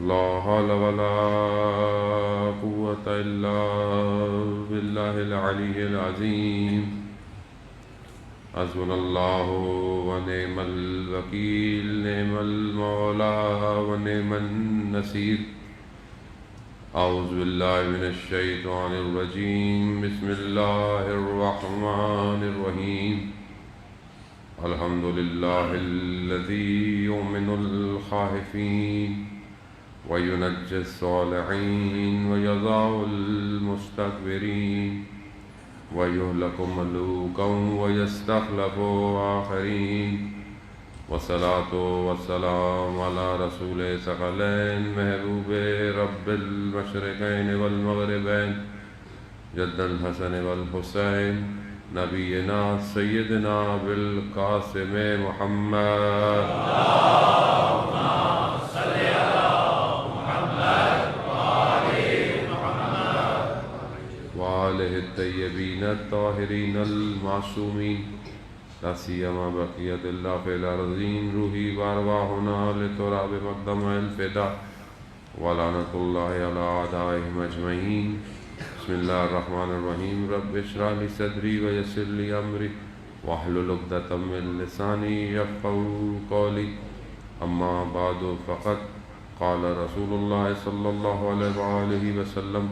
لا حول ولا قوة إلا بالله العلي العظيم حسبنا الله ونعم الوكيل نعم المولى ونعم النصير أعوذ بالله من الشيطان الرجيم بسم الله الرحمن الرحيم الحمد لله الذي يؤمن الخائفين وينجي الصالحين ويضع المستكبرين ويهلك ملوكا ويستخلف آخرين والصلاة والسلام على رسول ثقلين محبوب رب المشرقين والمغربين جد الحسن والحسين نبينا سيدنا بالقاسم محمد وآله الطيبين الطاهرين المعصومين لا سيما بقية الله في الأرضين روحي وأرواحنا لتراب مقدم الفداء ولعنة الله على أعدائهم أجمعين بسم الله الرحمن الرحيم رب اشرح لي صدري ويسر لي أمري واحلل عقدة من لساني يفقهوا قولي أما بعد فقد قال رسول الله صلى الله عليه وآله وسلم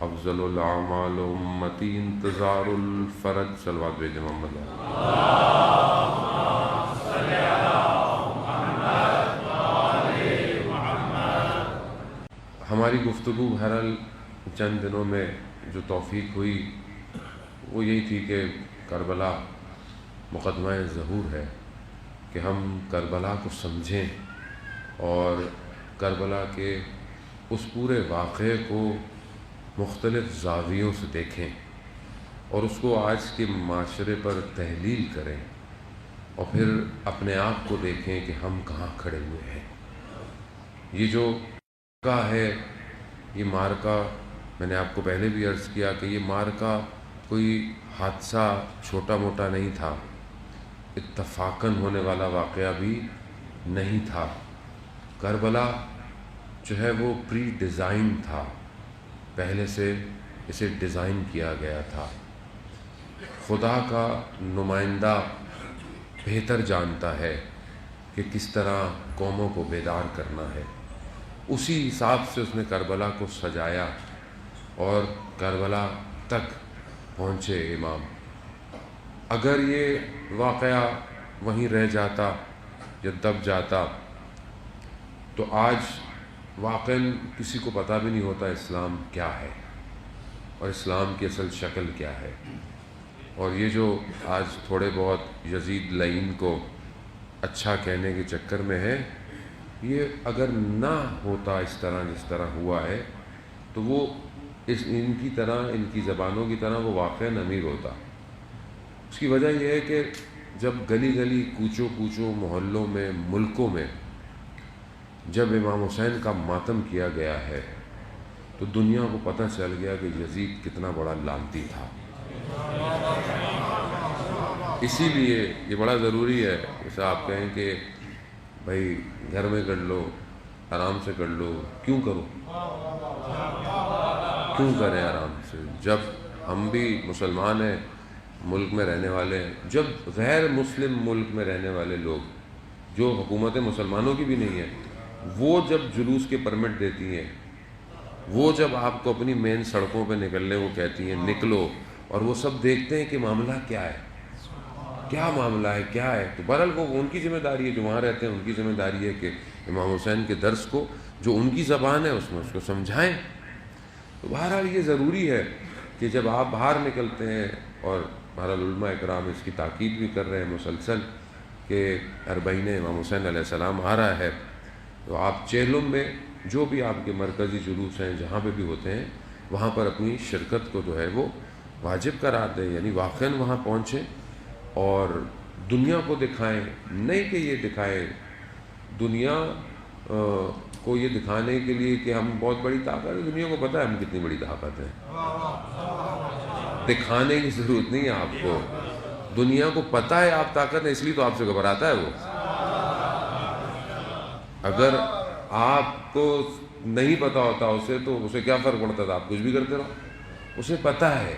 افضل الاعمال امتی انتظار الفرج صلوات بھیج محمد ہماری گفتگو بہرحال چند دنوں میں جو توفیق ہوئی وہ یہی تھی کہ کربلا مقدمہ ظہور ہے کہ ہم کربلا کو سمجھیں اور کربلا کے اس پورے واقعے کو مختلف زاویوں سے دیکھیں اور اس کو آج کے معاشرے پر تحلیل کریں اور پھر اپنے آپ کو دیکھیں کہ ہم کہاں کھڑے ہوئے ہیں۔ یہ جو مارکا ہے، یہ مارکا میں نے آپ کو پہلے بھی عرض کیا کہ یہ مارکا کوئی حادثہ چھوٹا موٹا نہیں تھا، اتفاقاً ہونے والا واقعہ بھی نہیں تھا۔ کربلا جو ہے وہ پری ڈیزائن تھا، پہلے سے اسے ڈیزائن کیا گیا تھا۔ خدا کا نمائندہ بہتر جانتا ہے کہ کس طرح قوموں کو بیدار کرنا ہے، اسی حساب سے اس نے کربلا کو سجایا اور کربلا تک پہنچے امام۔ اگر یہ واقعہ وہیں رہ جاتا یا دب جاتا تو آج واقعاً کسی کو پتہ بھی نہیں ہوتا اسلام کیا ہے اور اسلام کی اصل شکل کیا ہے۔ اور یہ جو آج تھوڑے بہت یزید لعین کو اچھا کہنے کے چکر میں ہے، یہ اگر نہ ہوتا اس طرح جس طرح ہوا ہے تو وہ ان کی طرح، ان کی زبانوں کی طرح وہ واقعاً امیر ہوتا۔ اس کی وجہ یہ ہے کہ جب گلی گلی کوچوں کوچوں محلوں میں ملکوں میں جب امام حسین کا ماتم کیا گیا ہے تو دنیا کو پتہ چل گیا کہ یزید کتنا بڑا لعنتی تھا۔ اسی لیے یہ بڑا ضروری ہے، جیسے آپ کہیں کہ بھائی گھر میں کر لو، آرام سے کر لو، کیوں کرو؟ کیوں کریں آرام سے؟ جب ہم بھی مسلمان ہیں، ملک میں رہنے والے ہیں، جب غیر مسلم ملک میں رہنے والے لوگ جو حکومت مسلمانوں کی بھی نہیں ہے، وہ جب جلوس کے پرمٹ دیتی ہیں، وہ جب آپ کو اپنی مین سڑکوں پہ نکلنے وہ کہتی ہیں نکلو، اور وہ سب دیکھتے ہیں کہ معاملہ کیا ہے، کیا معاملہ ہے، کیا ہے، تو بہرحال وہ ان کی ذمہ داری ہے، جو وہاں رہتے ہیں ان کی ذمہ داری ہے کہ امام حسین کے درس کو جو ان کی زبان ہے اس میں اس کو سمجھائیں۔ تو بہرحال یہ ضروری ہے کہ جب آپ باہر نکلتے ہیں، اور بہرحال علماء اکرام اس کی تاکید بھی کر رہے ہیں مسلسل کہ اربعین امام حسین علیہ السلام آ رہا ہے، تو آپ چہلم میں جو بھی آپ کے مرکزی جلوس ہیں جہاں پہ بھی ہوتے ہیں وہاں پر اپنی شرکت کو جو ہے وہ واجب قرار دیں، یعنی واقعاً وہاں پہنچیں اور دنیا کو دکھائیں، نہیں کہ یہ دکھائیں دنیا کو یہ دکھانے کے لیے کہ ہم بہت بڑی طاقت ہے، دنیا کو پتہ ہے ہم کتنی بڑی طاقت ہے، دکھانے کی ضرورت نہیں ہے آپ کو، دنیا کو پتہ ہے آپ طاقت ہے، اس لیے تو آپ سے گھبراتا ہے وہ۔ اگر آپ کو نہیں پتا ہوتا اسے تو اسے کیا فرق پڑتا تھا، آپ کچھ بھی کرتے رہو. اسے پتہ ہے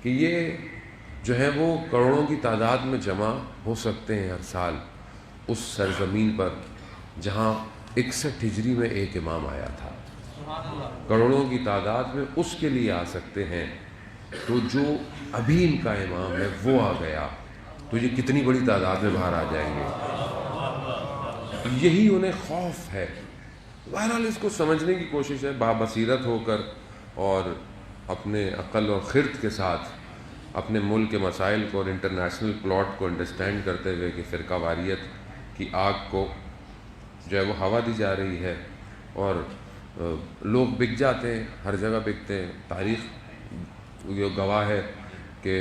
کہ یہ جو ہے وہ کروڑوں کی تعداد میں جمع ہو سکتے ہیں ہر سال اس سرزمین پر جہاں 61 ہجری میں ایک امام آیا تھا. کروڑوں کی تعداد میں اس کے لیے آ سکتے ہیں، تو جو ابھی ان کا امام ہے وہ آ گیا تو یہ کتنی بڑی تعداد میں باہر آ جائیں گے. یہی انہیں خوف ہے. بہرحال اس کو سمجھنے کی کوشش ہے بابصیرت ہو کر اور اپنے عقل اور خرد کے ساتھ اپنے ملک کے مسائل کو اور انٹرنیشنل پلاٹ کو انڈرسٹینڈ کرتے ہوئے کہ فرقہ واریت کی آگ کو جو ہے وہ ہوا دی جا رہی ہے اور لوگ بک جاتے ہیں، ہر جگہ بکتے ہیں. تاریخ یہ گواہ ہے کہ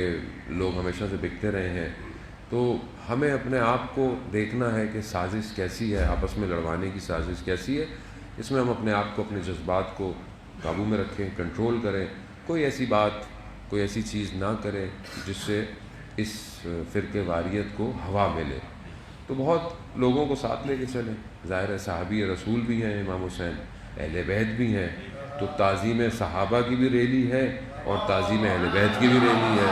لوگ ہمیشہ سے بکتے رہے ہیں. تو ہمیں اپنے آپ کو دیکھنا ہے کہ سازش کیسی ہے، آپس میں لڑوانے کی سازش کیسی ہے. اس میں ہم اپنے آپ کو، اپنے جذبات کو قابو میں رکھیں، کنٹرول کریں. کوئی ایسی بات، کوئی ایسی چیز نہ کریں جس سے اس فرقے واریت کو ہوا ملے. تو بہت لوگوں کو ساتھ لے کے چلیں. ظاہر ہے صحابی رسول بھی ہیں امام حسین، اہل بیت بھی ہیں، تو تعظیم صحابہ کی بھی ریلی ہے اور تعظیم اہل بیت کی بھی ریلی ہے.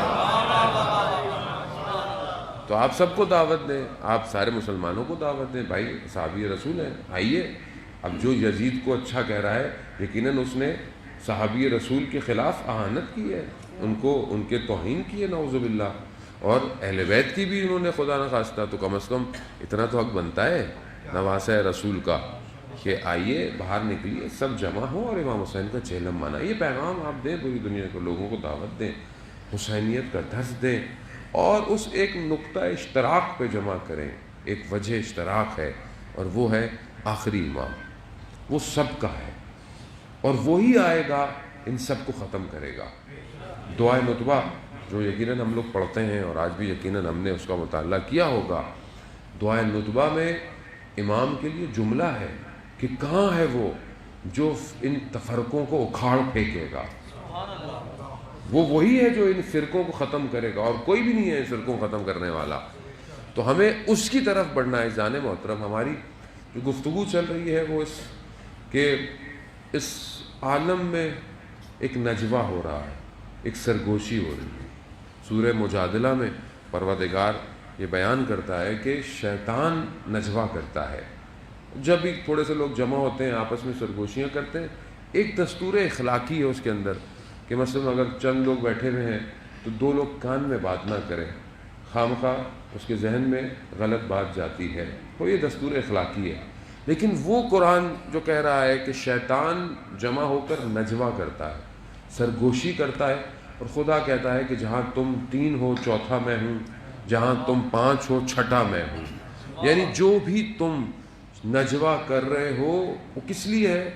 تو آپ سب کو دعوت دیں، آپ سارے مسلمانوں کو دعوت دیں. بھائی صحابی رسول ہیں، آئیے. اب جو یزید کو اچھا کہہ رہا ہے یقیناً اس نے صحابی رسول کے خلاف اہانت کی ہے، ان کو ان کے توہین کی ہے نعوذ باللہ، اور اہل بیت کی بھی انہوں نے خدا نہ خواستہ. تو کم از کم اتنا تو حق بنتا ہے نواسہ رسول کا کہ آئیے، باہر نکلیے، سب جمع ہوں اور امام حسین کا چہلم منائیں. یہ پیغام آپ دیں پوری دنیا کو، لوگوں کو دعوت دیں، حسینیت کا درس دیں اور اس ایک نقطہ اشتراک پہ جمع کریں. ایک وجہ اشتراک ہے اور وہ ہے آخری امام. وہ سب کا ہے اور وہی آئے گا ان سب کو ختم کرے گا. دعائے نطبہ جو یقیناً ہم لوگ پڑھتے ہیں اور آج بھی یقیناً ہم نے اس کا مطالعہ کیا ہوگا. دعائے نطبہ میں امام کے لیے جملہ ہے کہ کہاں ہے وہ جو ان تفرقوں کو اکھاڑ پھینکے گا. وہ وہی ہے جو ان فرقوں کو ختم کرے گا اور کوئی بھی نہیں ہے ان فرقوں کو ختم کرنے والا. تو ہمیں اس کی طرف بڑھنا ہے. جان محترم، ہماری جو گفتگو چل رہی ہے وہ اس عالم میں ایک نجوہ ہو رہا ہے، ایک سرگوشی ہو رہی ہے. سورہ مجادلہ میں پروردگار یہ بیان کرتا ہے کہ شیطان نجوہ کرتا ہے. جب بھی تھوڑے سے لوگ جمع ہوتے ہیں آپس میں سرگوشیاں کرتے ہیں، ایک دستور اخلاقی ہے اس کے اندر کہ مثلا اگر چند لوگ بیٹھے ہوئے ہیں تو 2 لوگ کان میں بات نہ کریں، خامخواہ اس کے ذہن میں غلط بات جاتی ہے. تو یہ دستور اخلاقی ہے. لیکن وہ قرآن جو کہہ رہا ہے کہ شیطان جمع ہو کر نجوہ کرتا ہے، سرگوشی کرتا ہے، اور خدا کہتا ہے کہ جہاں تم 3 ہو چوتھا میں ہوں، جہاں تم 5 ہو چھٹا میں ہوں. یعنی جو بھی تم نجوہ کر رہے ہو وہ کس لیے ہے؟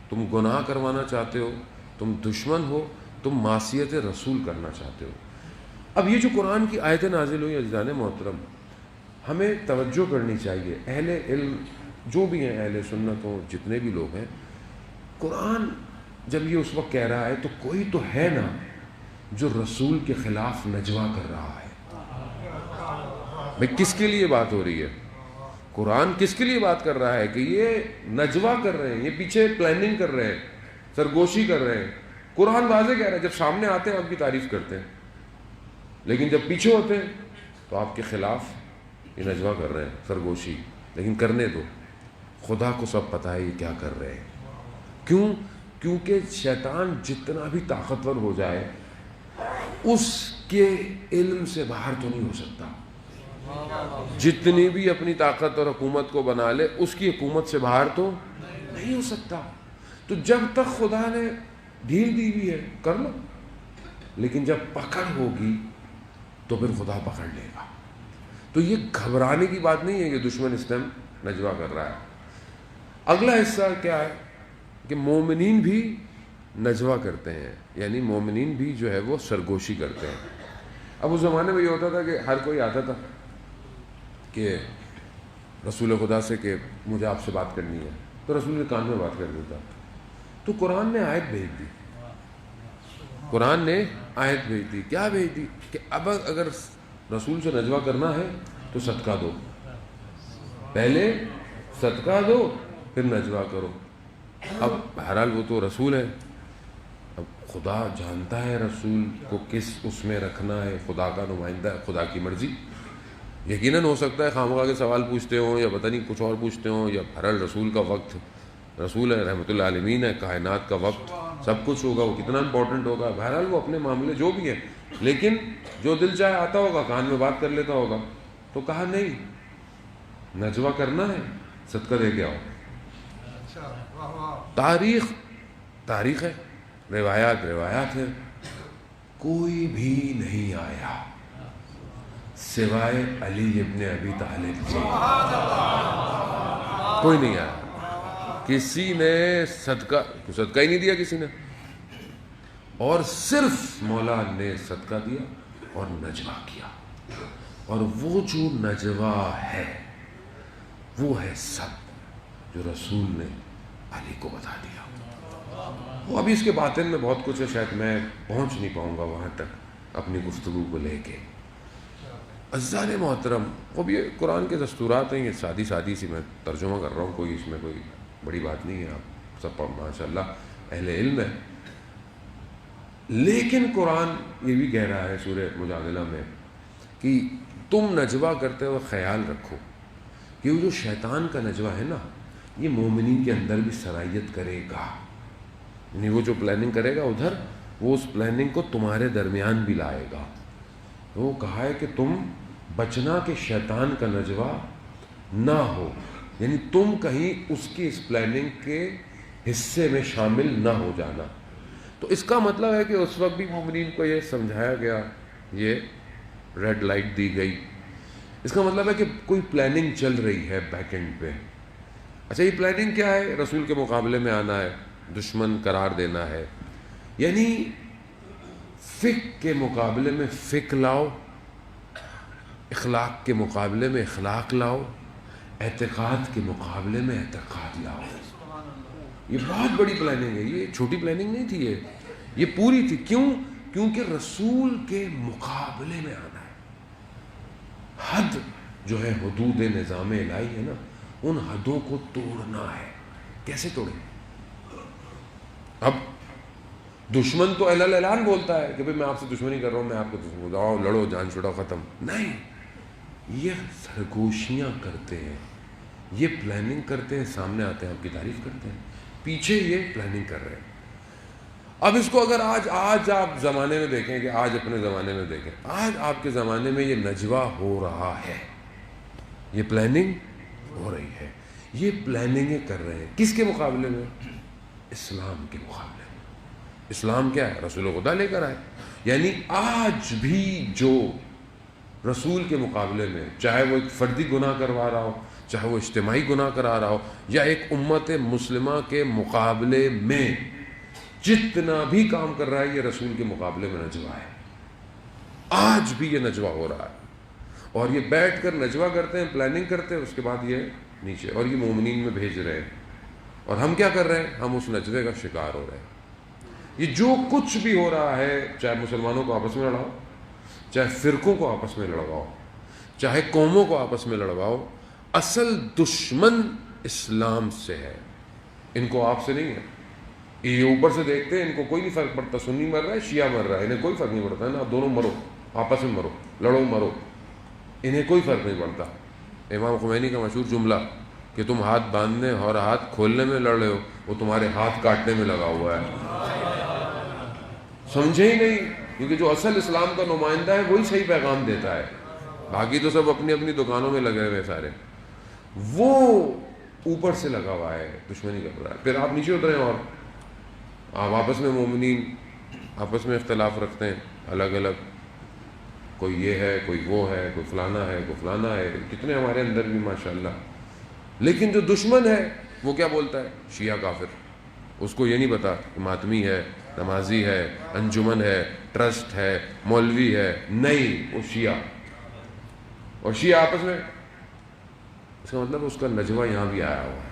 تم گناہ کروانا چاہتے ہو، تم دشمن ہو، تم معصیت رسول کرنا چاہتے ہو. اب یہ جو قرآن کی آیتیں نازل ہوئی عزیزان محترم، ہمیں توجہ کرنی چاہیے. اہل علم جو بھی ہیں، اہل سنت ہوں، جتنے بھی لوگ ہیں، قرآن جب یہ اس وقت کہہ رہا ہے تو کوئی تو ہے نا جو رسول کے خلاف نجوہ کر رہا ہے. بھئی کس کے لیے بات ہو رہی ہے؟ قرآن کس کے لیے بات کر رہا ہے کہ یہ نجوہ کر رہے ہیں، یہ پیچھے پلاننگ کر رہے ہیں، سرگوشی کر رہے ہیں. قرآن واضح کہہ رہا ہے جب سامنے آتے ہیں آپ کی تعریف کرتے ہیں، لیکن جب پیچھے ہوتے ہیں تو آپ کے خلاف یہ نجوہ کر رہے ہیں، سرگوشی. لیکن کرنے دو، خدا کو سب پتہ ہے یہ کیا کر رہے ہیں. کیوں؟ کیونکہ شیطان جتنا بھی طاقتور ہو جائے اس کے علم سے باہر تو نہیں ہو سکتا. جتنی بھی اپنی طاقت اور حکومت کو بنا لے اس کی حکومت سے باہر تو نہیں ہو سکتا. تو جب تک خدا نے ڈھیل دی ہوئی ہے کر لو، لیکن جب پکڑ ہوگی تو پھر خدا پکڑ لے گا. تو یہ گھبرانے کی بات نہیں ہے کہ دشمن اس ٹائم نجوہ کر رہا ہے. اگلا حصہ کیا ہے کہ مومنین بھی نجوہ کرتے ہیں، یعنی مومنین بھی جو ہے وہ سرگوشی کرتے ہیں. اب اس زمانے میں یہ ہوتا تھا کہ ہر کوئی آتا تھا کہ رسول خدا سے کہ مجھے آپ سے بات کرنی ہے، تو رسول کے کان میں بات کر دیتا. تو قرآن نے آیت بھیج دی. قرآن نے آیت بھیج دی. کیا بھیج دی؟ کہ اب اگر رسول سے نجوہ کرنا ہے تو صدقہ دو. پہلے صدقہ دو پھر نجوہ کرو. اب بہرحال وہ تو رسول ہے, اب خدا جانتا ہے رسول کو کس اس میں رکھنا ہے, خدا کا نمائندہ ہے, خدا کی مرضی. یقیناً ہو سکتا ہے خامخواہ کے سوال پوچھتے ہوں یا پتہ نہیں کچھ اور پوچھتے ہوں, یا بہرحال رسول کا وقت, رسول ہے, رحمۃ اللہ عالمین ہے, کائنات کا وقت, سب کچھ ہوگا, وہ کتنا امپورٹنٹ ہوگا. بہرحال وہ اپنے معاملے جو بھی ہیں, لیکن جو دل چاہے آتا ہوگا, کان میں بات کر لیتا ہوگا. تو کہا نہیں, نجوہ کرنا ہے, صدقہ دے کے آؤ. تاریخ ہے, روایات ہے, کوئی بھی نہیں آیا سوائے علی ابن ابی طالب کے, کوئی نہیں آیا. کسی نے صدقہ ہی نہیں دیا کسی نے, اور صرف مولا نے صدقہ دیا اور نجوہ کیا. اور وہ جو نجوہ ہے وہ ہے سب جو رسول نے علی کو بتا دیا. وہ ابھی اس کے باطن میں بہت کچھ ہے, شاید میں پہنچ نہیں پاؤں گا وہاں تک اپنی گفتگو کو لے کے. عزیزان محترم, وہ بھی قرآن کے دستورات ہیں, یہ سادی سی میں ترجمہ کر رہا ہوں, کوئی اس میں کوئی بڑی بات نہیں ہے, آپ سب ماشاء اللہ اہل علم ہے. لیکن قرآن یہ بھی کہہ رہا ہے سورہ مجادلہ میں کہ تم نجوہ کرتے ہوئے خیال رکھو کہ وہ جو شیطان کا نجوہ ہے نا, یہ مومنین کے اندر بھی سرایت کرے گا. یعنی وہ جو پلاننگ کرے گا ادھر, وہ اس پلاننگ کو تمہارے درمیان بھی لائے گا. وہ کہا ہے کہ تم بچنا کہ شیطان کا نجوہ نہ ہو, یعنی تم کہیں اس کی اس پلاننگ کے حصے میں شامل نہ ہو جانا. تو اس کا مطلب ہے کہ اس وقت بھی مومنین کو یہ سمجھایا گیا, یہ ریڈ لائٹ دی گئی. اس کا مطلب ہے کہ کوئی پلاننگ چل رہی ہے بیک اینڈ پہ. اچھا, یہ پلاننگ کیا ہے؟ رسول کے مقابلے میں آنا ہے, دشمن قرار دینا ہے. یعنی فقہ کے مقابلے میں فقہ لاؤ, اخلاق کے مقابلے میں اخلاق لاؤ, اعتقاد کے مقابلے میں اعتقاد لاؤ. یہ بہت بڑی پلاننگ ہے, یہ چھوٹی پلاننگ نہیں تھی, یہ پوری تھی. کیوں؟ کیونکہ رسول کے مقابلے میں آنا ہے. حد جو ہے حدود نظام الہی ہے نا, ان حدوں کو توڑنا ہے. کیسے توڑیں؟ اب دشمن تو اعلان بولتا ہے کہ بھئی میں آپ سے دشمنی کر رہا ہوں, میں آپ کو دشمن, آؤ لڑو, جان چھڑاؤ, ختم. نہیں, یہ سرگوشیاں کرتے ہیں, یہ پلاننگ کرتے ہیں, سامنے آتے ہیں, آپ کی تعریف کرتے ہیں, پیچھے یہ پلاننگ کر رہے ہیں. اب اس کو اگر آج آپ زمانے میں دیکھیں, کہ آج اپنے زمانے میں دیکھیں, آج آپ کے زمانے میں یہ نجوہ ہو رہا ہے, یہ پلاننگ ہو رہی ہے, یہ پلاننگیں کر رہے ہیں. کس کے مقابلے میں؟ اسلام کے مقابلے میں. اسلام کیا ہے؟ رسول خدا لے کر آئے. یعنی آج بھی جو رسول کے مقابلے میں, چاہے وہ ایک فردی گناہ کروا رہا ہو, چاہے وہ اجتماعی گناہ کرا رہا ہو, یا ایک امت مسلمہ کے مقابلے میں جتنا بھی کام کر رہا ہے, یہ رسول کے مقابلے میں نجوہ ہے. آج بھی یہ نجوہ ہو رہا ہے, اور یہ بیٹھ کر نجوہ کرتے ہیں, پلاننگ کرتے ہیں, اس کے بعد یہ نیچے, اور یہ مومنین میں بھیج رہے ہیں. اور ہم کیا کر رہے ہیں؟ ہم اس نجوے کا شکار ہو رہے ہیں. یہ جو کچھ بھی ہو رہا ہے, چاہے مسلمانوں کو آپس میں لڑاؤ, چاہے فرقوں کو آپس میں لڑواؤ, چاہے قوموں کو آپس میں لڑواؤ, اصل دشمن اسلام سے ہے, ان کو آپ سے نہیں ہے. یہ اوپر سے دیکھتے ہیں, ان کو کوئی نہیں فرق پڑتا, سنی مر رہا ہے, شیعہ مر رہا ہے, انہیں کوئی فرق نہیں پڑتا ہے نا, آپ دونوں مرو, آپس میں مرو, لڑو مرو, انہیں کوئی فرق نہیں پڑتا. امام خمینی کا مشہور جملہ کہ تم ہاتھ باندھنے اور ہاتھ کھولنے میں لڑ رہے ہو, وہ تمہارے ہاتھ کاٹنے میں لگا ہوا ہے. سمجھے ہی نہیں, کیونکہ جو اصل اسلام کا نمائندہ ہے وہی صحیح پیغام دیتا ہے, باقی تو سب اپنی اپنی دکانوں میں لگے ہوئے سارے. وہ اوپر سے لگا ہوا ہے, دشمنی کر رہا ہے. پھر آپ نیچے اتریں, اور آپ آپس میں مومنین آپس میں اختلاف رکھتے ہیں, الگ الگ, کوئی یہ ہے, کوئی وہ ہے, کوئی فلانا ہے, کوئی فلانا ہے, کتنے ہمارے اندر بھی ماشاءاللہ. لیکن جو دشمن ہے وہ کیا بولتا ہے؟ شیعہ کافر. اس کو یہ نہیں پتا کہ ماتمی ہے, نمازی ہے, انجمن ہے, ٹرسٹ ہے, مولوی ہے, نہیں, وہ شیعہ. اور شیعہ آپس میں, اس کا مطلب اس کا نجوہ یہاں بھی آیا ہوا ہے.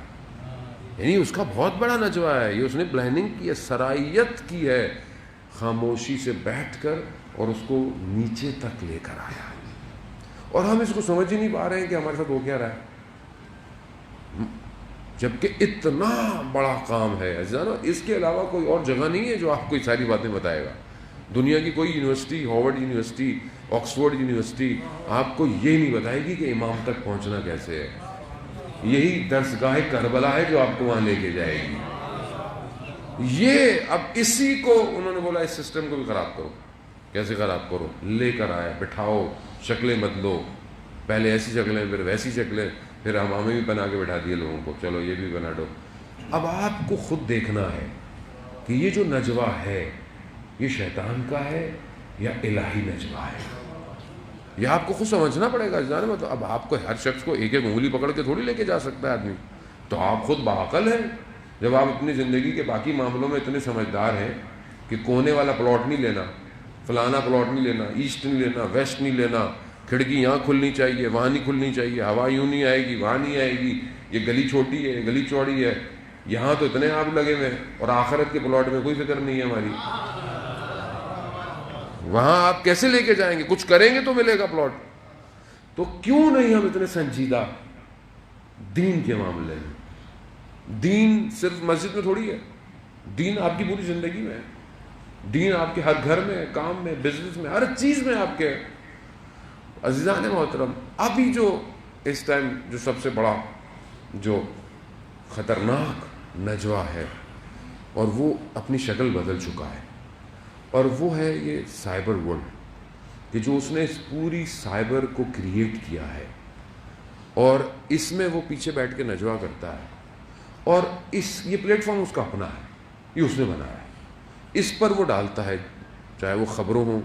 یعنی اس کا بہت بڑا نجوہ ہے, یہ اس نے پلاننگ کی ہے, سرائیت کی ہے, خاموشی سے بیٹھ کر, اور اس کو نیچے تک لے کر آیا ہے. اور ہم اس کو سمجھ ہی نہیں پا رہے ہیں کہ ہمارے ساتھ ہو کیا رہا ہے. جبکہ اتنا بڑا کام ہے عزیزانو، اس کے علاوہ کوئی اور جگہ نہیں ہے جو آپ کو یہ ساری باتیں بتائے گا. دنیا کی کوئی university, Harvard university, Oxford university آپ کو یہ نہیں بتائے گی کہ امام تک پہنچنا کیسے ہے. یہی درسگاہ کربلا ہے جو آپ کو وہاں لے کے جائے گی. یہ اب اسی کو انہوں نے بولا اس سسٹم کو بھی خراب کرو. کیسے خراب کرو؟ لے کر آئے، بٹھاؤ، شکلیں بدلو، پہلے ایسی شکلیں پھر ویسی شکلیں، پھر ہمیں بھی بنا کے بٹھا دیے لوگوں کو، چلو یہ بھی بنا دو. اب آپ کو خود دیکھنا ہے کہ یہ جو نجوہ ہے یہ شیطان کا ہے یا الہی نجوہ ہے. یہ آپ کو خود سمجھنا پڑے گا جانے. مطلب اب آپ کو ہر شخص کو ایک ایک انگلی پکڑ کے تھوڑی لے کے جا سکتا ہے آدمی. تو آپ خود باعقل ہیں جب آپ اپنی زندگی کے باقی معاملوں میں اتنے سمجھدار ہیں کہ کونے والا پلاٹ نہیں لینا، فلانا پلاٹ نہیں لینا، ایسٹ نہیں لینا، ویسٹ نہیں لینا، کھڑکی یہاں کھلنی چاہیے، وہاں نہیں کھلنی چاہیے، ہوا یوں نہیں آئے گی، وہاں نہیں آئے گی، یہ گلی چھوٹی ہے، یہ گلی چوڑی ہے، یہاں تو اتنے آپ لگے ہوئے ہیں، اور آخرت کے پلاٹ میں کوئی فکر نہیں ہے ہماری. وہاں آپ کیسے لے کے جائیں گے؟ کچھ کریں گے تو ملے گا پلاٹ. تو کیوں نہیں ہم اتنے سنجیدہ دین کے معاملے میں؟ دین صرف مسجد میں تھوڑی ہے، دین آپ کی پوری زندگی میں ہے. دین آپ کے ہر گھر میں، کام میں، بزنس میں، ہر چیز میں آپ کے. عزیزان محترم، ابھی جو اس ٹائم جو سب سے بڑا جو خطرناک نجوہ ہے اور وہ اپنی شکل بدل چکا ہے، اور وہ ہے یہ سائبر ورلڈ، کہ جو اس نے اس پوری سائبر کو کریٹ کیا ہے، اور اس میں وہ پیچھے بیٹھ کے نجوہ کرتا ہے، اور یہ پلیٹ فارم اس کا اپنا ہے، یہ اس نے بنایا ہے. اس پر وہ ڈالتا ہے، چاہے وہ خبروں ہوں،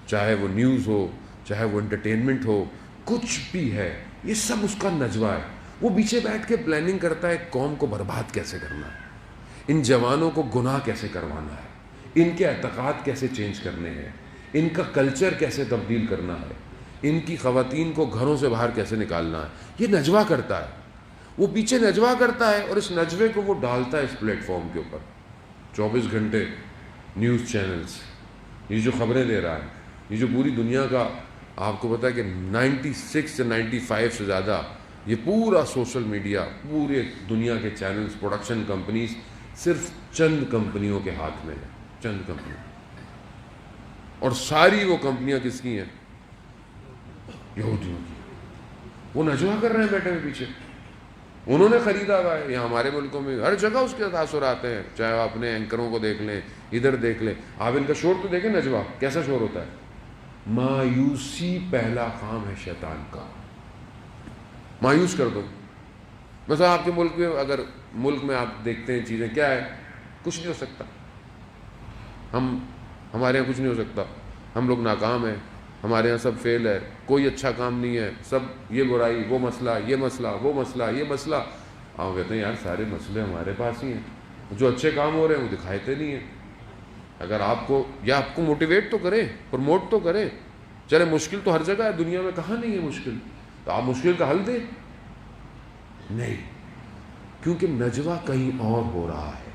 چاہے وہ نیوز ہو، چاہے وہ انٹرٹینمنٹ ہو، کچھ بھی ہے، یہ سب اس کا نجوہ ہے. وہ پیچھے بیٹھ کے پلاننگ کرتا ہے قوم کو برباد کیسے کرنا ہے، ان جوانوں کو گناہ کیسے کروانا ہے، ان کے اعتقاد کیسے چینج کرنے ہیں، ان کا کلچر کیسے تبدیل کرنا ہے، ان کی خواتین کو گھروں سے باہر کیسے نکالنا ہے. یہ نجوہ کرتا ہے، وہ پیچھے نجوہ کرتا ہے، اور اس نجوے کو وہ ڈالتا ہے اس پلیٹ فارم کے اوپر. 24 گھنٹے نیوز چینلز یہ جو خبریں دے رہا ہے، یہ جو پوری دنیا کا آپ کو پتا ہے کہ 96 سے 95 سے زیادہ یہ پورا سوشل میڈیا، پورے دنیا کے چینلز، پروڈکشن کمپنیز صرف چند کمپنیوں کے ہاتھ میں ہے، چند کمپنی. اور ساری وہ کمپنیاں کس کی ہیں؟ یہودیوں کی. وہ نجوہ کر رہے ہیں بیٹھے ہوئے پیچھے، انہوں نے خریدا ہوا ہے. یہاں ہمارے ملکوں میں ہر جگہ اس کے تاثرات ہیں، چاہے آپ اپنے اینکروں کو دیکھ لیں، ادھر دیکھ لیں. آپ ان کا شور تو دیکھیں، نجوہ کیسا شور ہوتا ہے. مایوسی پہلا کام ہے شیطان کا. مایوس کر دو. مثلا آپ کے ملک میں، اگر ملک میں آپ دیکھتے ہیں چیزیں کیا ہے، کچھ نہیں ہو سکتا. ہمارے یہاں کچھ نہیں ہو سکتا، ہم لوگ ناکام ہیں، ہمارے یہاں سب فیل ہے، کوئی اچھا کام نہیں ہے، سب یہ برائی، وہ مسئلہ، یہ مسئلہ، وہ مسئلہ، یہ مسئلہ. آپ کہتے ہیں یار سارے مسئلے ہمارے پاس ہی ہیں، جو اچھے کام ہو رہے ہیں وہ دکھاتے نہیں ہیں. اگر آپ کو یا آپ کو موٹیویٹ تو کریں، پروموٹ تو کریں. چلے مشکل تو ہر جگہ ہے دنیا میں، کہاں نہیں ہے مشکل، تو آپ مشکل کا حل دیں. نہیں، کیونکہ نجوہ کہیں اور ہو رہا ہے،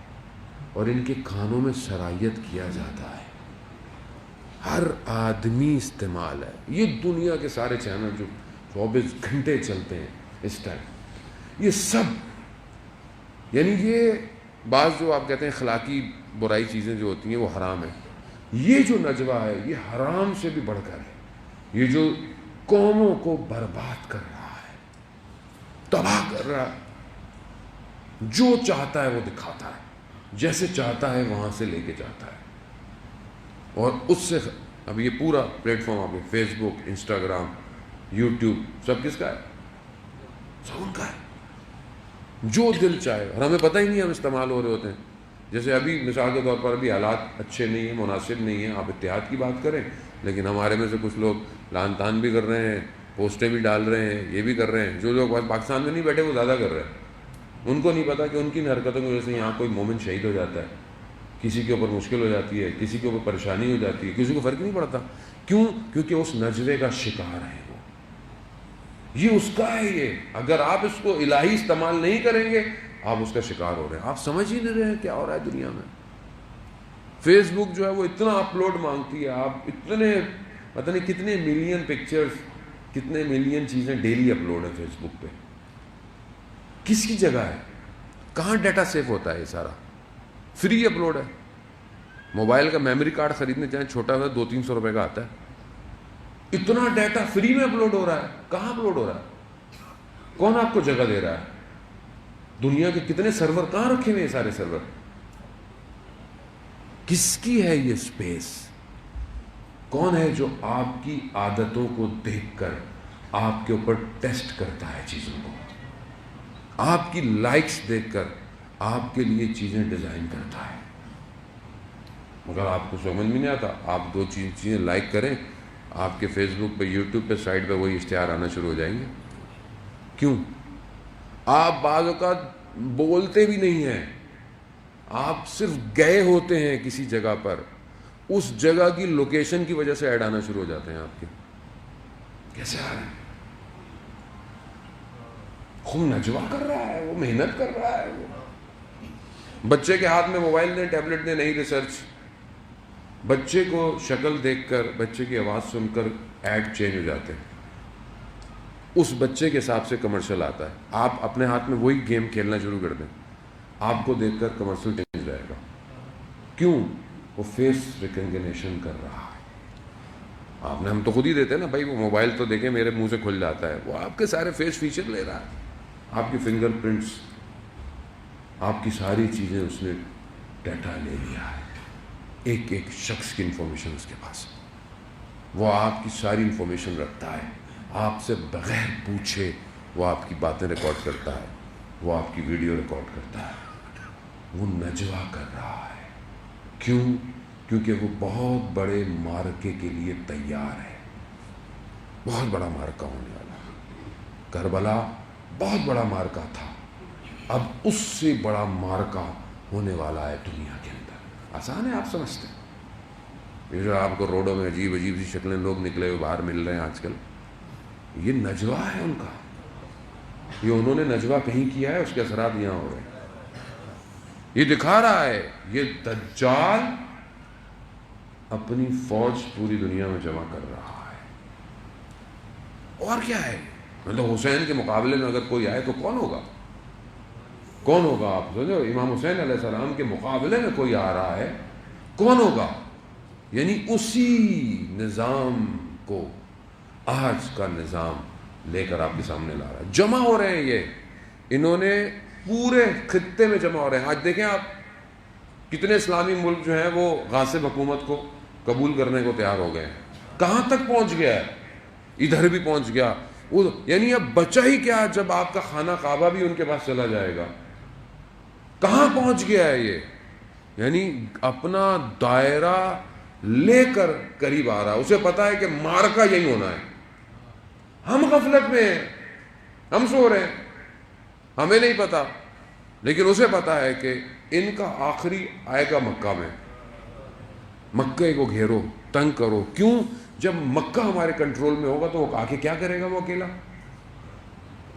اور ان کے کانوں میں سرایت کیا جاتا ہے. ہر آدمی استعمال ہے. یہ دنیا کے سارے چینل جو 24 گھنٹے چلتے ہیں اس ٹائم، یہ سب یعنی یہ بعض جو آپ کہتے ہیں اخلاقی برائی چیزیں جو ہوتی ہیں وہ حرام ہیں. یہ جو نجوہ ہے یہ حرام سے بھی بڑھ کر ہے. یہ جو قوموں کو برباد کر رہا ہے، تباہ کر رہا ہے، جو چاہتا ہے وہ دکھاتا ہے، جیسے چاہتا ہے وہاں سے لے کے جاتا ہے. اور اس سے اب یہ پورا پلیٹ فارم آپ فیس بک، انسٹاگرام، یوٹیوب، سب کس کا ہے؟ سب ان کا ہے. جو دل چاہے، اور ہمیں پتہ ہی نہیں ہم استعمال ہو رہے ہوتے ہیں. جیسے ابھی مثال کے طور پر ابھی حالات اچھے نہیں ہیں، مناسب نہیں ہیں، آپ اتحاد کی بات کریں، لیکن ہمارے میں سے کچھ لوگ لان تان بھی کر رہے ہیں، پوسٹیں بھی ڈال رہے ہیں، یہ بھی کر رہے ہیں. جو لوگ پاکستان میں نہیں بیٹھے وہ زیادہ کر رہے ہیں. ان کو نہیں پتا کہ ان کی حرکتوں کی وجہ سے یہاں کوئی مومن شہید ہو جاتا ہے، کسی کے اوپر مشکل ہو جاتی ہے، کسی کے اوپر پریشانی ہو جاتی ہے، کسی کو فرق نہیں پڑتا. کیوں؟ کیونکہ اس نجوے کا شکار ہے وہ. یہ اس کا ہے. یہ اگر آپ اس کو الہی استعمال نہیں کریں گے آپ اس کا شکار ہو رہے ہیں. آپ سمجھ ہی نہیں رہے ہیں کیا ہو رہا ہے دنیا میں. فیس بک جو ہے وہ اتنا اپلوڈ مانگتی ہے، آپ اتنے پتہ نہیں کتنے ملین پکچرز، کتنے ملین چیزیں ڈیلی اپلوڈ ہیں فیس بک پہ. کس کی جگہ ہے؟ کہاں ڈیٹا سیف ہوتا ہے؟ یہ سارا فری اپلوڈ ہے. موبائل کا میموری کارڈ خریدنے جائیں چھوٹا سا 200-300 روپے کا آتا ہے. اتنا ڈیٹا فری میں اپلوڈ ہو رہا ہے. کہاں اپلوڈ ہو رہا ہے؟ کون آپ کو جگہ دے رہا ہے؟ دنیا کے کتنے سرور کہاں رکھے ہوئے ہیں؟ سارے سرور کس کی ہے یہ اسپیس؟ کون ہے جو آپ کی عادتوں کو دیکھ کر آپ کے اوپر ٹیسٹ کرتا ہے چیزوں کو؟ آپ کی لائکس دیکھ کر آپ کے لیے چیزیں ڈیزائن کرتا ہے. مگر آپ کو سمجھ میں نہیں آتا. آپ 2 چیزیں لائک کریں، آپ کے فیس بک پہ، یوٹیوب پہ سائٹ پہ وہی اشتہار آنا شروع ہو جائیں گے. کیوں؟ آپ بعض اوقات بولتے بھی نہیں ہیں، آپ صرف گئے ہوتے ہیں کسی جگہ پر، اس جگہ کی لوکیشن کی وجہ سے ایڈ آنا شروع ہو جاتے ہیں آپ کے. کیسے آ رہے ہیں؟ خود نجوا کر رہا ہے، وہ محنت کر رہا ہے. وہ بچے کے ہاتھ میں موبائل دیں، ٹیبلٹ دیں، نہیں ریسرچ. بچے کو شکل دیکھ کر، بچے کی آواز سن کر ایڈ چینج ہو جاتے ہیں. اس بچے کے حساب سے کمرشل آتا ہے. آپ اپنے ہاتھ میں وہی گیم کھیلنا شروع کر دیں، آپ کو دیکھ کر کمرشل چینج رہے گا. کیوں؟ وہ فیس ریکگنیشن کر رہا ہے. آپ نے، ہم تو خود ہی دیتے ہیں نا بھائی، وہ موبائل تو دیکھیں میرے منہ سے کھل جاتا ہے. وہ آپ کے سارے فیس فیچر لے رہا ہے، آپ کی فنگر پرنٹس، آپ کی ساری چیزیں اس نے ڈیٹا لے لیا ہے. ایک ایک شخص کی انفارمیشن اس کے پاس. وہ آپ کی ساری انفارمیشن رکھتا ہے. آپ سے بغیر پوچھے وہ آپ کی باتیں ریکارڈ کرتا ہے، وہ آپ کی ویڈیو ریکارڈ کرتا ہے. وہ نجوا کر رہا ہے. کیوں؟ کیونکہ وہ بہت بڑے معرکے کے لیے تیار ہے. بہت بڑا معرکہ ہونے والا. کربلا بہت بڑا معرکہ تھا، اب اس سے بڑا معرکہ ہونے والا ہے دنیا کے اندر. آسان ہے، آپ سمجھتے ہیں. یہ جو آپ کو روڈوں میں عجیب عجیب سی شکلیں لوگ نکلے ہوئے باہر مل رہے ہیں آج کل، یہ نجوا ہے ان کا. یہ انہوں نے نجوا کہیں کیا ہے، اس کے اثرات یہاں ہو رہے ہیں. یہ دکھا رہا ہے یہ دجال اپنی فوج پوری دنیا میں جمع کر رہا ہے. اور کیا ہے؟ مطلب حسین کے مقابلے میں اگر کوئی آئے تو کون ہوگا؟ کون ہوگا؟ آپ سمجھو، امام حسین علیہ السلام کے مقابلے میں کوئی آ رہا ہے، کون ہوگا؟ یعنی اسی نظام کو آج کا نظام لے کر آپ کے سامنے لا رہا ہے. جمع ہو رہے ہیں یہ، انہوں نے پورے خطے میں جمع ہو رہے ہیں. آج دیکھیں آپ، کتنے اسلامی ملک جو ہیں وہ غاصب حکومت کو قبول کرنے کو تیار ہو گئے ہیں. کہاں تک پہنچ گیا ہے؟ ادھر بھی پہنچ گیا. یعنی اب بچا ہی کیا جب آپ کا خانہ کعبہ بھی ان کے پاس چلا جائے گا. کہاں پہنچ گیا ہے یہ؟ یعنی اپنا دائرہ لے کر قریب آ رہا. اسے پتا ہے کہ معرکہ یہی ہونا ہے. ہم غفلت میں ہیں، ہم سو رہے ہیں، ہمیں نہیں پتا. لیکن اسے پتا ہے کہ ان کا آخری آئے گا مکہ میں. مکے کو گھیرو، تنگ کرو. کیوں؟ جب مکہ ہمارے کنٹرول میں ہوگا تو وہ آ کے کیا کرے گا؟ وہ اکیلا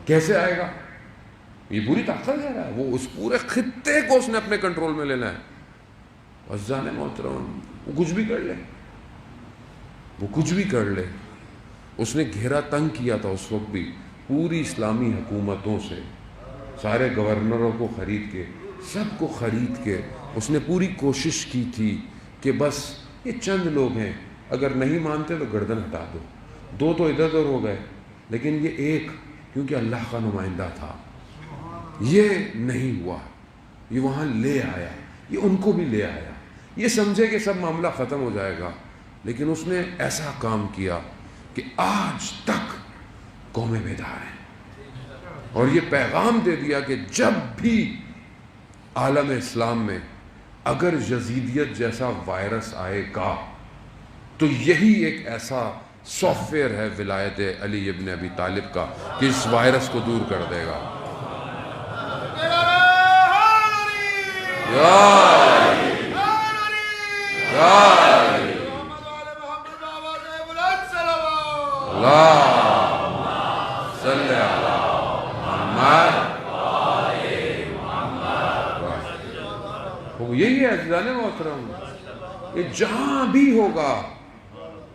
کیسے آئے گا؟ یہ پوری طاقت دے رہا ہے. وہ اس پورے خطے کو اس نے اپنے کنٹرول میں لینا ہے. عزیزان محترم، وہ کچھ بھی کر لے، وہ کچھ بھی کر لے. اس نے گھیرا تنگ کیا تھا اس وقت بھی پوری اسلامی حکومتوں سے، سارے گورنروں کو خرید کے، سب کو خرید کے اس نے پوری کوشش کی تھی کہ بس یہ چند لوگ ہیں، اگر نہیں مانتے تو گردن ہٹا دو. 2 تو ادھر ادھر ہو گئے، لیکن یہ ایک، کیونکہ اللہ کا نمائندہ تھا، یہ نہیں ہوا. یہ وہاں لے آیا، یہ ان کو بھی لے آیا. یہ سمجھے کہ سب معاملہ ختم ہو جائے گا، لیکن اس نے ایسا کام کیا کہ آج تک قومیں بیدار ہیں. اور یہ پیغام دے دیا کہ جب بھی عالم اسلام میں اگر یزیدیت جیسا وائرس آئے گا تو یہی ایک ایسا سافٹ ویئر ہے ولایت علی ابن ابی طالب کا کہ اس وائرس کو دور کر دے گا. یہی ہے عزیزان محترم. یہ جہاں بھی ہوگا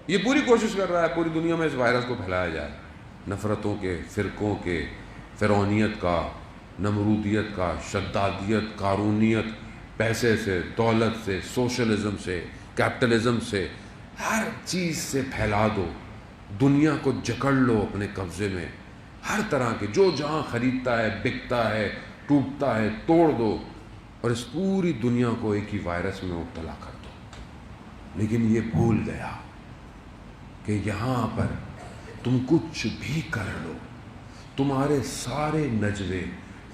یہ پوری کوشش کر رہا ہے پوری دنیا میں اس وائرس کو پھیلایا جائے، نفرتوں کے، فرقوں کے، فرعونیت کا، نمرودیت کا، شدادیت، قارونیت، پیسے سے، دولت سے، سوشلزم سے، کیپٹلزم سے، ہر چیز سے پھیلا دو، دنیا کو جکڑ لو اپنے قبضے میں، ہر طرح کے جو جہاں خریدتا ہے، بکتا ہے، ٹوٹتا ہے، توڑ دو، اور اس پوری دنیا کو ایک ہی وائرس میں مبتلا کر دو۔ لیکن یہ بھول گیا کہ یہاں پر تم کچھ بھی کر لو، تمہارے سارے نجوے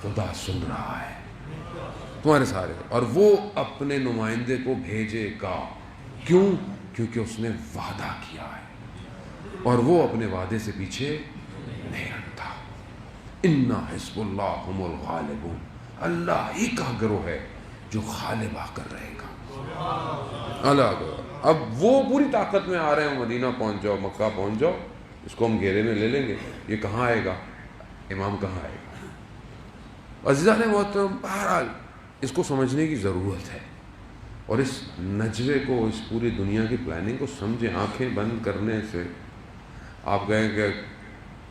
خدا سن رہا ہے، تمہارے سارے، اور وہ اپنے نمائندے کو بھیجے گا۔ کیوں؟ کیونکہ اس نے وعدہ کیا ہے اور وہ اپنے وعدے سے پیچھے نہیں ہٹتا۔ اِنَّ حِزْبَ اللَّهِ هُمُ الْغَالِبُونَ، اللہ ہی کا گروہ ہے جو غالب آ کر رہے گا۔ اللہ اکبر۔ اب وہ پوری طاقت میں آ رہے ہیں، مدینہ پہنچ جاؤ، مکہ پہنچ جاؤ، اس کو ہم گھیرے میں لے لیں گے، یہ کہاں آئے گا، امام کہاں آئے گا؟ عزیزان محترم، بہرحال اس کو سمجھنے کی ضرورت ہے، اور اس نجوے کو، اس پوری دنیا کی پلاننگ کو سمجھیں۔ آنکھیں بند کرنے سے آپ کہیں کہ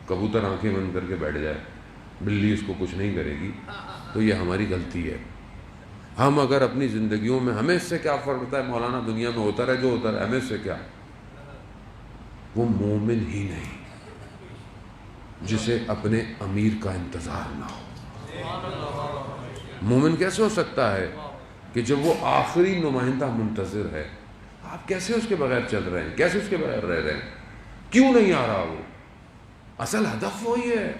کبوتر آنکھیں بند کر کے بیٹھ جائے، بلی اس کو کچھ نہیں کرے گی، تو یہ ہماری غلطی ہے۔ ہم اگر اپنی زندگیوں میں، ہمیں اس سے کیا فرق پڑتا ہے، مولانا دنیا میں ہوتا رہے جو ہوتا رہے، ہمیں اس سے کیا؟ وہ مومن ہی نہیں جسے اپنے امیر کا انتظار نہ ہو۔ مومن کیسے ہو سکتا ہے کہ جب وہ آخری نمائندہ منتظر ہے، آپ کیسے اس کے بغیر چل رہے ہیں، کیسے اس کے بغیر رہ رہے ہیں؟ کیوں نہیں آ رہا وہ؟ اصل ہدف وہی ہے،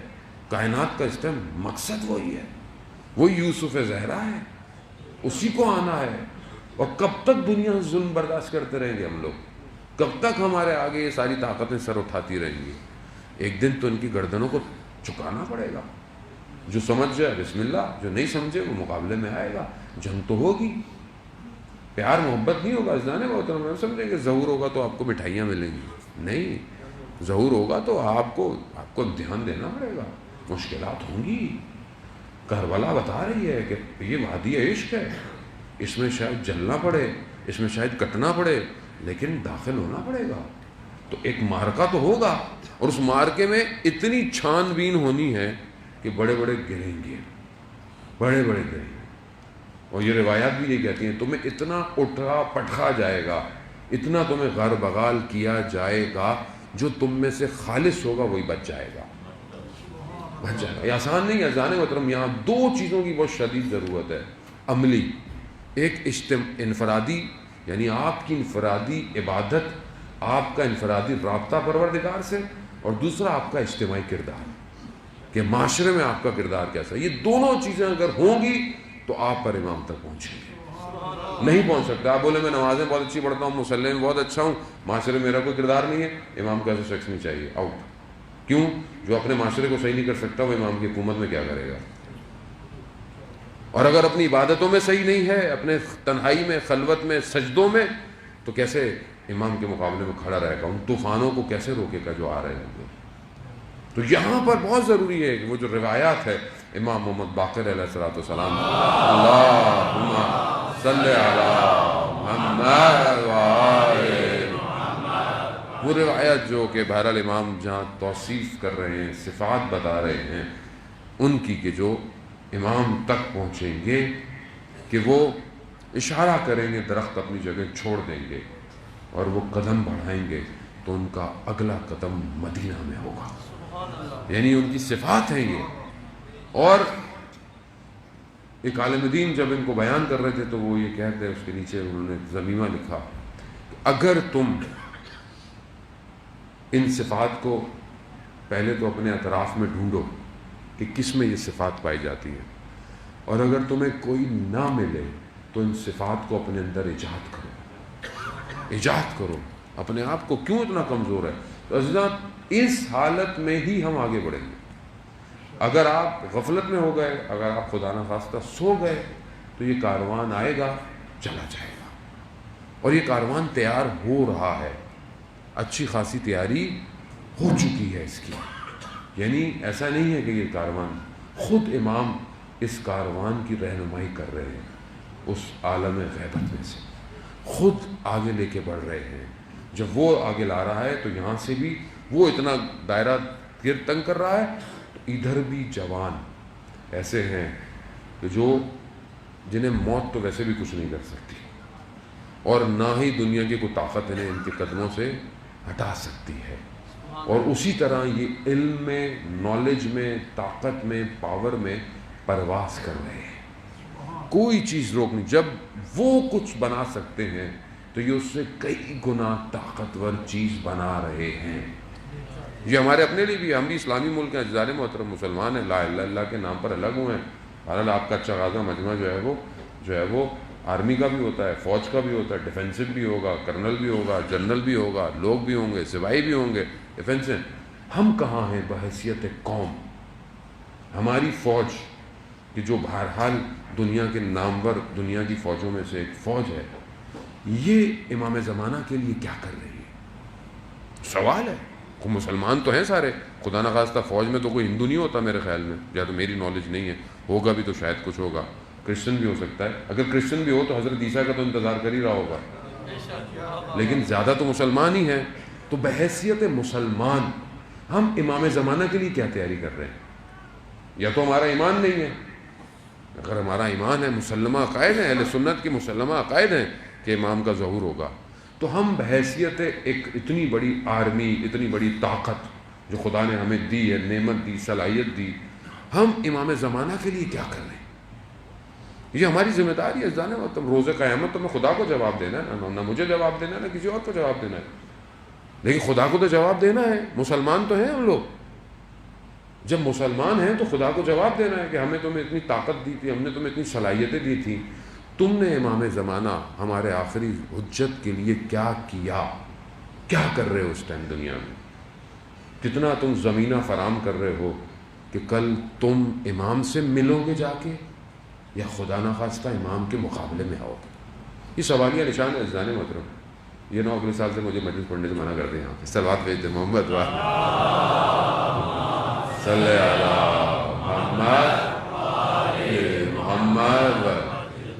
کائنات کا اس ٹائم مقصد وہی ہے، وہی یوسف زہرا ہے، اسی کو آنا ہے۔ اور کب تک دنیا ظلم برداشت کرتے رہیں گے ہم لوگ؟ کب تک ہمارے آگے یہ ساری طاقتیں سر اٹھاتی رہیں گی؟ ایک دن تو ان کی گردنوں کو چکانا پڑے گا۔ جو سمجھ جائے بسم اللہ، جو نہیں سمجھے وہ مقابلے میں آئے گا۔ جنگ تو ہوگی، پیار محبت نہیں ہوگا۔ جانے محترم ہم سمجھیں کہ ظہور ہوگا تو آپ کو مٹھائیاں ملیں گی، نہیں، ظہور ہوگا تو آپ کو دھیان دینا پڑے گا، مشکلات ہوں گی۔ کربلا بتا رہی ہے کہ یہ وادی عشق ہے، اس میں شاید جلنا پڑے، اس میں شاید کٹنا پڑے، لیکن داخل ہونا پڑے گا۔ تو ایک مارکا تو ہوگا، اور اس مارکے میں اتنی چھان بین ہونی ہے کہ بڑے بڑے گریں گے، بڑے بڑے گریں گے۔ اور یہ روایات بھی یہ کہتی ہیں تمہیں اتنا اٹھا پٹھا جائے گا، اتنا تمہیں غر بغال کیا جائے گا، جو تم میں سے خالص ہوگا وہی بچ جائے گا، بچ جائے گا۔ یہ آسان نہیں ہے جانے محترم، یہاں دو چیزوں کی بہت شدید ضرورت ہے عملی۔ ایک انفرادی، یعنی آپ کی انفرادی عبادت، آپ کا انفرادی رابطہ پروردگار سے، اور دوسرا آپ کا اجتماعی کردار، کہ معاشرے میں آپ کا کردار کیسا ہے۔ یہ دونوں چیزیں اگر ہوں گی تو آپ پر امام تک پہنچیں گے۔ نہیں پہنچ سکتے آپ بولے میں نمازیں بہت اچھی پڑھتا ہوں، مصلی میں بہت اچھا ہوں، معاشرے میں میرا کوئی کردار نہیں ہے، امام کو ایسا شخص نہیں چاہیے، آؤٹ۔ کیوں؟ جو اپنے معاشرے کو صحیح نہیں کر سکتا وہ امام کی حکومت میں کیا کرے گا؟ اور اگر اپنی عبادتوں میں صحیح نہیں ہے، اپنے تنہائی میں، خلوت میں، سجدوں میں، تو کیسے امام کے مقابلے میں کھڑا رہے گا؟ ان طوفانوں کو کیسے روکے گا جو آ رہے ہیں؟ تو یہاں پر بہت ضروری ہے کہ وہ جو روایات ہے امام محمد باقر علیہ السلام، اللہم صلی علی محمد وآل، وہ روایت جو کہ بہرحال امام جہاں توصیف کر رہے ہیں، صفات بتا رہے ہیں ان کی، کہ جو امام تک پہنچیں گے کہ وہ اشارہ کریں گے، درخت اپنی جگہ چھوڑ دیں گے اور وہ قدم بڑھائیں گے تو ان کا اگلا قدم مدینہ میں ہوگا، یعنی ان کی صفات ہیں یہ۔ اور ایک عالم دین جب ان کو بیان کر رہے تھے تو وہ یہ کہتے ہیں، اس کے نیچے انہوں نے ضمیمہ لکھا، اگر تم ان صفات کو پہلے تو اپنے اطراف میں ڈھونڈو کہ کس میں یہ صفات پائی جاتی ہیں، اور اگر تمہیں کوئی نہ ملے تو ان صفات کو اپنے اندر ایجاد کرو، ایجاد کرو اپنے آپ کو۔ کیوں اتنا کمزور ہے؟ تو عزیزان اس حالت میں ہی ہم آگے بڑھیں گے۔ اگر آپ غفلت میں ہو گئے، اگر آپ خدا نخواستہ سو گئے، تو یہ کاروان آئے گا، چلا جائے گا، اور یہ کاروان تیار ہو رہا ہے، اچھی خاصی تیاری ہو چکی ہے اس کی۔ یعنی ایسا نہیں ہے کہ یہ کاروان، خود امام اس کاروان کی رہنمائی کر رہے ہیں، اس عالم غیبت میں سے خود آگے لے کے بڑھ رہے ہیں۔ جب وہ آگے لا رہا ہے تو یہاں سے بھی وہ اتنا دائرہ تنگ کر رہا ہے، تو ادھر بھی جوان ایسے ہیں کہ جنہیں موت تو ویسے بھی کچھ نہیں کر سکتی، اور نہ ہی دنیا کی کوئی طاقت انہیں ان کے قدموں سے ہٹا سکتی ہے، اور اسی طرح یہ علم میں، نالج میں، طاقت میں، پاور میں پرواز کر رہے ہیں، کوئی چیز روک نہیں۔ جب وہ کچھ بنا سکتے ہیں تو یہ اس سے کئی گنا طاقتور چیز بنا رہے ہیں۔ یہ ہمارے اپنے لیے بھی، ہم بھی اسلامی ملک ہیں، اجزار محترم مسلمان ہیں، لا الہ الا اللہ کے نام پر الگ ہوئے ہیں۔ بہرحال آپ کا اچھا خاصا مجمع جو ہے وہ آرمی کا بھی ہوتا ہے، فوج کا بھی ہوتا ہے، ڈیفینسو بھی ہوگا، کرنل بھی ہوگا، جنرل بھی ہوگا، لوگ بھی ہوں گے، سپاہی بھی ہوں گے، ڈیفینس ہیں۔ ہم کہاں ہیں بحیثیت قوم؟ ہماری فوج کہ جو بہرحال دنیا کے نامور دنیا کی فوجوں میں سے ایک فوج ہے، یہ امام زمانہ کے لیے کیا کر رہی ہے؟ سوال ہے۔ مسلمان تو ہیں سارے، خدا نخواستہ فوج میں تو کوئی ہندو نہیں ہوتا میرے خیال میں، یا تو میری نالج نہیں ہے، ہوگا بھی تو شاید کچھ ہوگا، کرسچن بھی ہو سکتا ہے، اگر کرسچن بھی ہو تو حضرت عیسیٰ کا تو انتظار کر ہی رہا ہوگا، لیکن زیادہ تو مسلمان ہی ہیں۔ تو بحیثیت مسلمان ہم امام زمانہ کے لیے کیا تیاری کر رہے ہیں؟ یا تو ہمارا ایمان نہیں ہے، اگر ہمارا ایمان ہے، مسلمہ عقائد ہیں، اہل سنت کی مسلمہ عقائد ہیں کہ امام کا ظہور ہوگا، تو ہم بحیثیت ایک اتنی بڑی آرمی، اتنی بڑی طاقت جو خدا نے ہمیں دی ہے، نعمت دی، صلاحیت دی، ہم امام زمانہ کے لیے کیا کر رہے ہیں؟ یہ ہماری ذمہ داری ہے جانے مطلب روز قیامت تو میں خدا کو جواب دینا ہے، نہ مجھے جواب دینا ہے، نہ کسی اور کو جواب دینا ہے، لیکن خدا کو تو جواب دینا ہے۔ مسلمان تو ہیں ہم لوگ، جب مسلمان ہیں تو خدا کو جواب دینا ہے کہ ہمیں تمہیں اتنی طاقت دی تھی، ہم نے تمہیں اتنی صلاحیتیں دی تھیں، تم نے امام زمانہ ہمارے آخری حجت کے لیے کیا کیا؟ کیا کر رہے ہو اس ٹائم دنیا میں؟ کتنا تم زمینہ فراہم کر رہے ہو کہ کل تم امام سے ملو گے جا کے، یا خدا نخواستہ امام کے مقابلے میں آؤ گے؟ یہ سوالیہ نشان ہے عزیزان محترم۔ یہ نہ اگلے سال سے مجھے مجلس پڑھنے سے منع کر دیں، یہاں پہ صلوات بھیج دیں محمد صلی اللہ محمد۔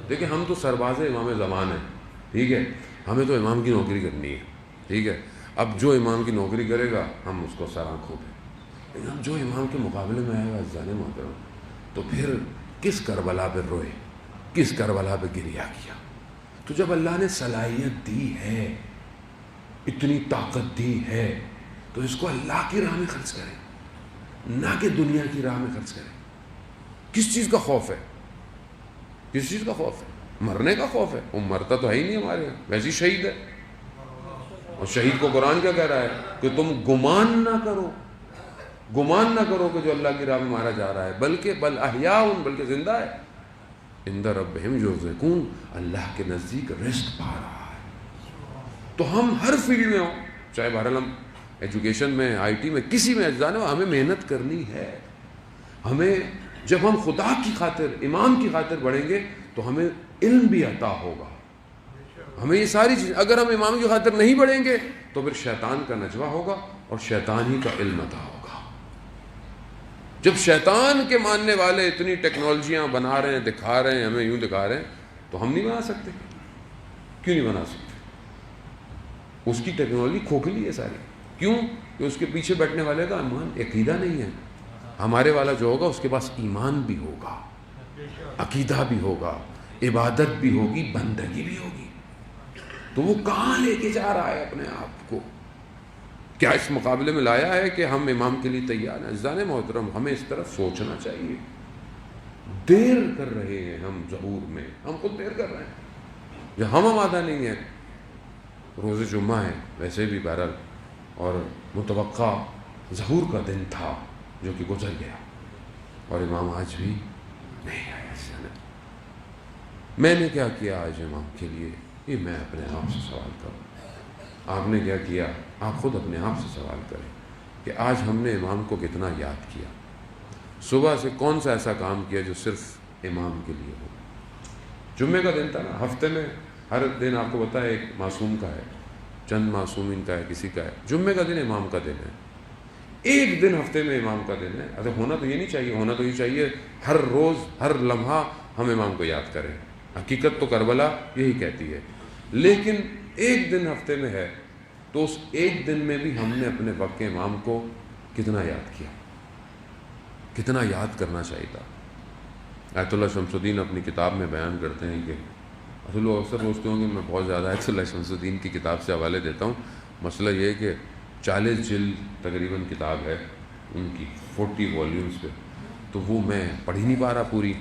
دیکھیں ہم تو سرباز امام زمان ہیں، ٹھیک ہے، ہمیں تو امام کی نوکری کرنی ہے، ٹھیک ہے، اب جو امام کی نوکری کرے گا ہم اس کو سر آنکھوں پہ، لیکن ہم جو امام کے مقابلے میں آئے گا عزیزان محترم، تو پھر کس کربلا پہ روئے، کس کربلا پہ گریہ کیا؟ تو جب اللہ نے صلاحیت دی ہے، اتنی طاقت دی ہے، تو اس کو اللہ کی راہ میں خرچ کریں، نہ کہ دنیا کی راہ میں خرچ کریں۔ کس چیز کا خوف ہے؟ کس چیز کا خوف ہے؟ مرنے کا خوف ہے؟ وہ مرتا تو ہے ہی نہیں ہمارے یہاں، ویسے ہی شہید ہے، اور شہید کو قرآن کیا کہہ رہا ہے کہ تم گمان نہ کرو، گمان نہ کرو کہ جو اللہ کی راہ میں مارا جا رہا ہے، بلکہ بل احیاء، بلکہ زندہ ہے، عند ربہم یرزقون، اللہ کے نزدیک رزق پا رہا ہے۔ تو ہم ہر فیلڈ میں ہوں، چاہے بہرحال ہم ایجوکیشن میں، آئی ٹی میں، کسی میں جانے ہو، ہمیں محنت کرنی ہے۔ ہمیں جب ہم خدا کی خاطر، امام کی خاطر بڑھیں گے تو ہمیں علم بھی عطا ہوگا، ہمیں یہ ساری چیز، اگر ہم امام کی خاطر نہیں بڑھیں گے تو پھر شیطان کا نجوہ ہوگا اور شیطان ہی کا علم عطا ہوگا۔ جب شیطان کے ماننے والے اتنی ٹیکنالوجیاں بنا رہے ہیں، دکھا رہے ہیں، ہمیں یوں دکھا رہے ہیں، تو ہم نہیں بنا سکتے؟ کیوں نہیں بنا سکتے؟ اس کی ٹیکنالوجی کھوکھلی ہے ساری، کیوں؟ کہ اس کے پیچھے بیٹھنے والے کا ایمان، عقیدہ نہیں ہے۔ ہمارے والا جو ہوگا اس کے پاس ایمان بھی ہوگا، عقیدہ بھی ہوگا، عبادت بھی ہوگی، بندگی بھی ہوگی، تو وہ کہاں لے کے جا رہا ہے اپنے آپ کو؟ کیا اس مقابلے میں لایا ہے کہ ہم امام کے لیے تیار ہیں؟ عزیزان محترم، ہمیں اس طرف سوچنا چاہیے۔ دیر کر رہے ہیں ہم ظہور میں، ہم خود دیر کر رہے ہیں، جو ہم آمادہ نہیں ہیں۔ روز جمعہ ہے ویسے بھی بہرحال، اور متوقع ظہور کا دن تھا جو کہ گزر گیا، اور امام آج بھی نہیں آیا۔ میں نے کیا کیا آج امام کے لیے؟ یہ میں اپنے آپ سے سوال کروں، آپ نے کیا کیا؟ آپ خود اپنے آپ سے سوال کریں کہ آج ہم نے امام کو کتنا یاد کیا؟ صبح سے کون سا ایسا کام کیا جو صرف امام کے لیے ہو؟ جمعے کا دن تھا نا، ہفتے میں ہر دن آپ کو پتہ ہے ایک معصوم کا ہے، چند معصومین کا ہے، کسی کا ہے، جمعے کا دن امام کا دن ہے، ایک دن ہفتے میں امام کا دن ہے۔ اچھا ہونا تو یہ نہیں چاہیے، ہونا تو یہ چاہیے ہر روز، ہر لمحہ ہم امام کو یاد کریں۔ حقیقت تو کربلا یہی کہتی ہے، لیکن ایک دن ہفتے میں ہے تو اس ایک دن میں بھی ہم نے اپنے وقت کے امام کو کتنا یاد کیا، کتنا یاد کرنا چاہیے تھا۔ آیت اللہ شمس الدین اپنی کتاب میں بیان کرتے ہیں کہ اصل لوگ اکثر سوچتے ہوں کہ میں بہت زیادہ آیت اللہ شمس الدین کی کتاب سے حوالے دیتا ہوں. مسئلہ یہ ہے کہ 40 جلد تقریباً کتاب ہے ان کی 40 والیومز پہ, تو وہ میں پڑھ ہی نہیں پا رہا پوری.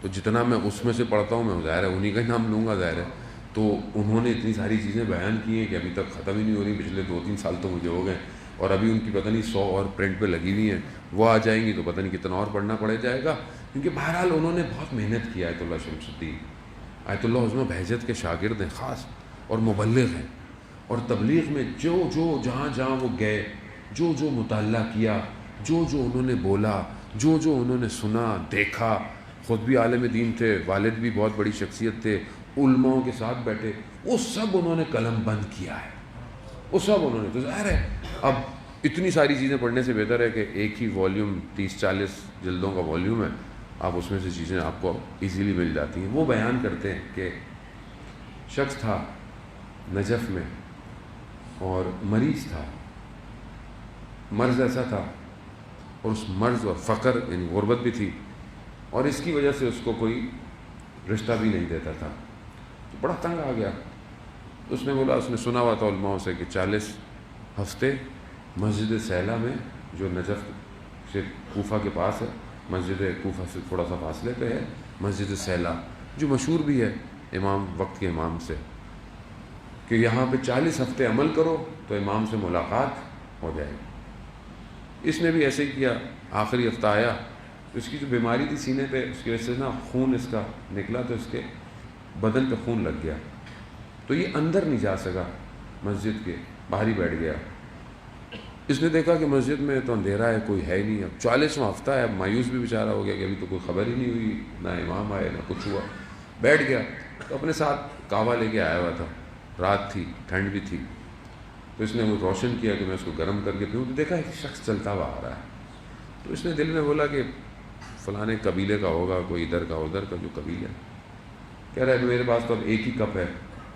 تو جتنا میں اس میں سے پڑھتا ہوں میں ظاہر ہے انہیں کا ہی نام لوں گا ظاہر ہے. تو انہوں نے اتنی ساری چیزیں بیان کی ہیں کہ ابھی تک ختم ہی نہیں ہو رہی. پچھلے 2-3 سال تو مجھے ہو گئے, اور ابھی ان کی پتہ نہیں 100 اور پرنٹ پہ لگی ہوئی ہیں. وہ آ جائیں گی تو پتہ نہیں کتنا اور پڑھنا پڑے جائے گا, کیونکہ بہرحال انہوں نے بہت محنت کی. آیت اللہ شمس الدین آیت اللہ عظمہ بہجت کے شاگرد ہیں خاص, اور مبلغ ہیں, اور تبلیغ میں جو جہاں جہاں وہ گئے, جو مطالعہ کیا, جو انہوں نے بولا, جو انہوں نے سنا دیکھا, خود بھی عالم دین تھے, والد بھی بہت بڑی شخصیت تھے, علماؤں کے ساتھ بیٹھے, وہ سب انہوں نے قلم بند کیا ہے, وہ سب انہوں نے. تو ظاہر ہے اب اتنی ساری چیزیں پڑھنے سے بہتر ہے کہ ایک ہی والیوم 30-40 جلدوں کا والیوم ہے, آپ اس میں سے چیزیں آپ کو ایزیلی مل جاتی ہیں. وہ بیان کرتے ہیں کہ شخص تھا نجف میں اور مریض تھا, مرض ایسا تھا, اور اس مرض اور فقر یعنی غربت بھی تھی, اور اس کی وجہ سے اس کو کوئی رشتہ بھی نہیں دیتا تھا. تو بڑا تنگ آ گیا. اس نے بولا, اس نے سنا ہوا تھا علماء سے کہ 40 ہفتے مسجد سیلا میں, جو نجف سے کوفہ کے پاس ہے, مسجد کوفہ سے تھوڑا سا فاصلے پہ ہے مسجد سیلا, جو مشہور بھی ہے امام وقت کے امام سے, کہ یہاں پہ 40 ہفتے عمل کرو تو امام سے ملاقات ہو جائے گی. اس نے بھی ایسے ہی کیا. آخری ہفتہ آیا, اس کی جو بیماری تھی سینے پہ, اس کی وجہ سے نا خون اس کا نکلا, تو اس کے بدن پہ خون لگ گیا, تو یہ اندر نہیں جا سکا مسجد کے, باہر ہی بیٹھ گیا. اس نے دیکھا کہ مسجد میں تو اندھیرا ہے, کوئی ہے ہی نہیں. اب 40واں ہفتہ ہے, اب مایوس بھی بیچارہ ہو گیا کہ ابھی تو کوئی خبر ہی نہیں ہوئی, نہ امام آئے نہ کچھ ہوا. بیٹھ گیا, تو اپنے ساتھ کعوہ لے کے آیا ہوا تھا, رات تھی, ٹھنڈ بھی تھی. تو اس نے وہ روشن کیا کہ میں اس کو گرم کر کے پیوں, تو دیکھا ایک شخص چلتا ہوا آ رہا ہے. تو اس نے دل میں بولا کہ فلانے قبیلے کا ہوگا, کوئی ادھر کا ادھر کا جو قبیلہ ہے. کہہ رہا ہے میرے پاس تو اب ایک ہی کپ ہے,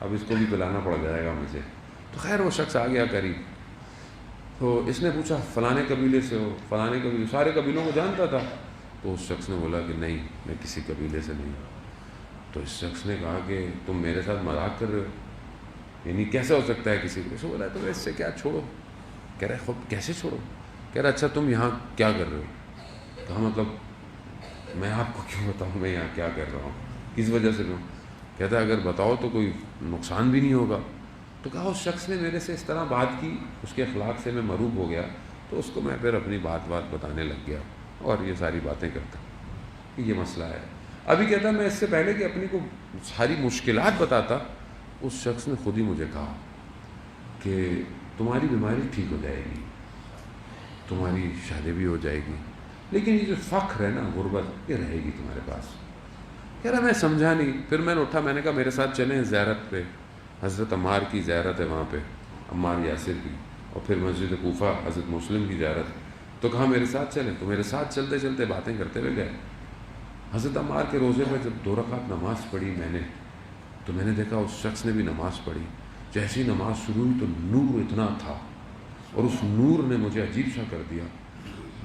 اب اس کو بھی پلانا پڑ جائے گا مجھے. تو خیر وہ شخص آ گیا قریب. تو اس نے پوچھا فلانے قبیلے سے ہو؟ فلانے قبیلے, سارے قبیلوں کو جانتا تھا. تو اس شخص نے بولا کہ نہیں, میں کسی قبیلے سے نہیں. تو اس شخص نے کہا کہ تم میرے ساتھ مذاق کر رہے ہو, یعنی کیسے ہو سکتا ہے کسی کو؟ بولا تو اس سے کیا, چھوڑو. کہہ رہا ہے خود کیسے چھوڑو؟ کہہ رہا اچھا تم یہاں کیا کر رہے ہو؟ کہا مطلب میں آپ کو کیوں بتاؤں میں یہاں کیا کر رہا ہوں, کس وجہ سے میں. کہتا ہے اگر بتاؤ تو کوئی نقصان بھی نہیں ہوگا. تو کہا اس شخص نے میرے سے اس طرح بات کی, اس کے اخلاق سے میں مرعوب ہو گیا, تو اس کو میں پھر اپنی بات بتانے لگ گیا, اور یہ ساری باتیں کرتا کہ یہ مسئلہ ہے. ابھی کہتا میں اس سے پہلے کہ اپنی کو ساری مشکلات بتاتا, اس شخص نے خود ہی مجھے کہا کہ تمہاری بیماری ٹھیک ہو جائے گی, تمہاری شادی بھی ہو جائے گی, لیکن یہ جو فقر ہے نا, غربت, یہ رہے گی تمہارے پاس. کہہ رہا میں سمجھا نہیں. پھر میں نے اٹھا, میں نے کہا میرے ساتھ چلیں زیارت پہ, حضرت عمار کی زیارت ہے وہاں پہ, عمار یاسر کی, اور پھر مسجد کوفہ حضرت مسلم کی زیارت. تو کہا میرے ساتھ چلیں. تو میرے ساتھ چلتے چلتے باتیں کرتے ہوئے گئے. حضرت عمار کے روزے میں جب 2 رکعت نماز پڑھی میں نے, تو میں نے دیکھا اس شخص نے بھی نماز پڑھی. جیسی نماز شروع ہوئی تو نور اتنا تھا, اور اس نور نے مجھے عجیب سا کر دیا.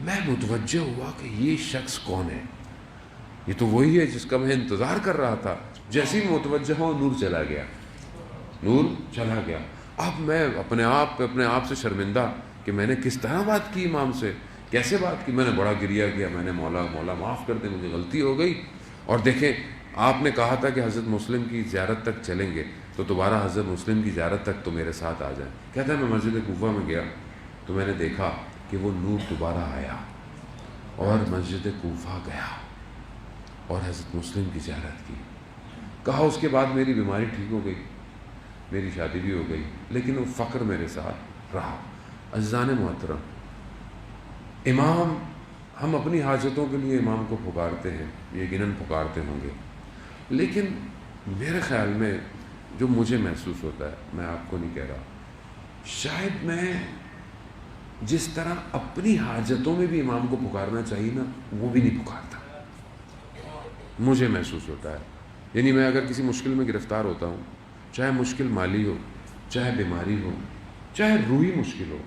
میں متوجہ ہوا کہ یہ شخص کون ہے, یہ تو وہی ہے جس کا میں انتظار کر رہا تھا. جیسے ہی متوجہ ہوا نور چلا گیا, نور چلا گیا. اب میں اپنے آپ سے شرمندہ کہ میں نے کس طرح بات کی امام سے, کیسے بات کی. میں نے بڑا گریہ کیا, میں نے مولا معاف کر دے, مجھے غلطی ہو گئی. اور دیکھیں آپ نے کہا تھا کہ حضرت مسلم کی زیارت تک چلیں گے, تو دوبارہ حضرت مسلم کی زیارت تک تو میرے ساتھ آ جائیں. کہتا ہے میں مسجد کوفہ میں گیا تو میں نے دیکھا کہ وہ نور دوبارہ آیا, اور مسجد کوفہ گیا اور حضرت مسلم کی زیارت کی. کہا اس کے بعد میری بیماری ٹھیک ہو گئی, میری شادی بھی ہو گئی, لیکن وہ فقر میرے ساتھ رہا. عزیزان محترم, امام, ہم اپنی حاجتوں کے لیے امام کو پکارتے ہیں, یقیناً پکارتے ہوں گے, لیکن میرے خیال میں جو مجھے محسوس ہوتا ہے, میں آپ کو نہیں کہہ رہا, شاید میں جس طرح اپنی حاجتوں میں بھی امام کو پکارنا چاہیے نا, وہ بھی نہیں پکارتا. مجھے محسوس ہوتا ہے, یعنی میں اگر کسی مشکل میں گرفتار ہوتا ہوں, چاہے مشکل مالی ہو, چاہے بیماری ہو, چاہے روحی مشکل ہو.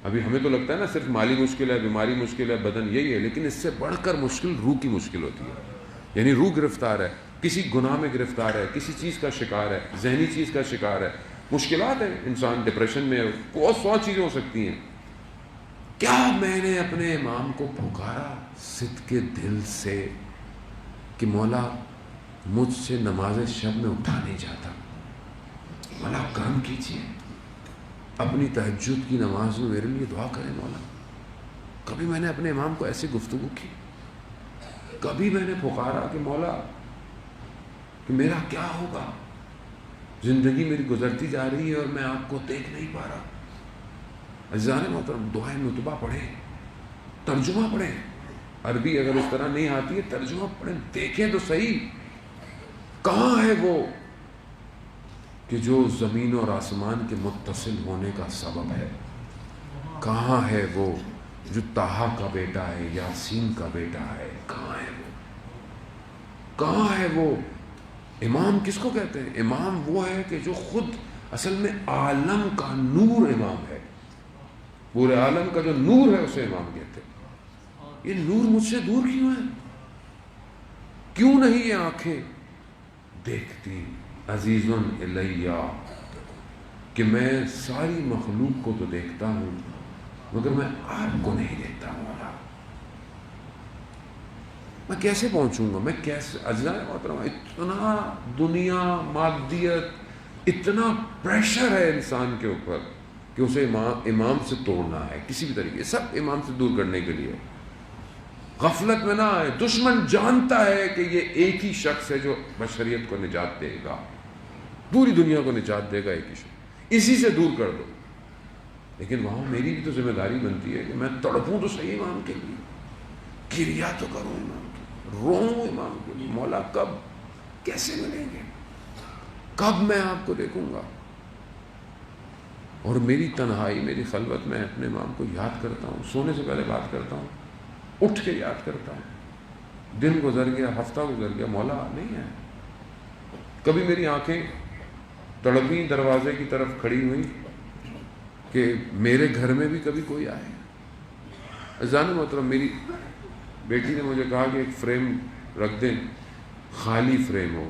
ابھی ہمیں تو لگتا ہے نا صرف مالی مشکل ہے, بیماری مشکل ہے, بدن یہی ہے, لیکن اس سے بڑھ کر مشکل روح کی مشکل ہوتی ہے. یعنی روح گرفتار ہے، کسی گناہ میں گرفتار ہے، کسی چیز کا شکار ہے، ذہنی چیز کا شکار ہے، مشکلات ہیں، انسان ڈپریشن میں ہے، بہت 100 چیزیں ہو سکتی ہیں. کیا میں نے اپنے امام کو پکارا صدق کے دل سے کہ مولا مجھ سے نماز شب میں اٹھا نہیں جاتا، مولا کرم کیجیے، اپنی تہجد کی نماز میں میرے لیے دعا کریں مولا. کبھی میں نے اپنے امام کو ایسی گفتگو کی؟ کبھی میں نے پکارا کہ مولا کہ میرا کیا ہوگا، زندگی میری گزرتی جا رہی ہے اور میں آپ کو دیکھ نہیں پا رہا. عزیزان محترم، دعائیں نطبہ پڑھیں، ترجمہ پڑھیں. عربی اگر اس طرح نہیں آتی ہے ترجمہ پڑھیں، دیکھیں تو صحیح کہاں ہے وہ کہ جو زمین اور آسمان کے متصل ہونے کا سبب ہے. کہاں ہے وہ جو طٰہٰ کا بیٹا ہے، یاسین کا بیٹا ہے، کہاں ہے وہ؟ کہاں ہے وہ؟ امام کس کو کہتے ہیں؟ امام وہ ہے کہ جو خود اصل میں عالم کا نور امام ہے، پورے عالم کا جو نور ہے اسے امام کہتے ہیں. یہ نور مجھ سے دور کیوں ہے؟ کیوں نہیں یہ آنکھیں دیکھتی عزیزن الیہ کہ میں ساری مخلوق کو تو دیکھتا ہوں مگر میں آپ کو نہیں دیکھتا مولا. میں کیسے پہنچوں گا؟ میں کیسے؟ عزیزان محترم، اتنا دنیا مادیت، اتنا پریشر ہے انسان کے اوپر کہ اسے امام سے توڑنا ہے کسی بھی طریقے، سب امام سے دور کرنے کے لیے. غفلت میں نہ آئے. دشمن جانتا ہے کہ یہ ایک ہی شخص ہے جو بشریت کو نجات دے گا، پوری دنیا کو نجات دے گا، ایک ہی شخص، اسی سے دور کر دو. لیکن وہاں میری بھی تو ذمہ داری بنتی ہے کہ میں تڑپوں تو صحیح امام کے لیے، کریا تو کروں امام کے لیے، روؤں امام کے لیے. مولا کب، کیسے ملیں گے، کب میں آپ کو دیکھوں گا؟ اور میری تنہائی، میری خلوت میں اپنے امام کو یاد کرتا ہوں، سونے سے پہلے بات کرتا ہوں، اٹھ کے یاد کرتا ہوں. دن گزر گیا، ہفتہ گزر گیا، مولا نہیں ہے. کبھی میری آنکھیں تڑپیں دروازے کی طرف کھڑی ہوئی کہ میرے گھر میں بھی کبھی کوئی آئے. عزیزان محترم، میری بیٹی نے مجھے کہا کہ ایک فریم رکھ دیں، خالی فریم ہو.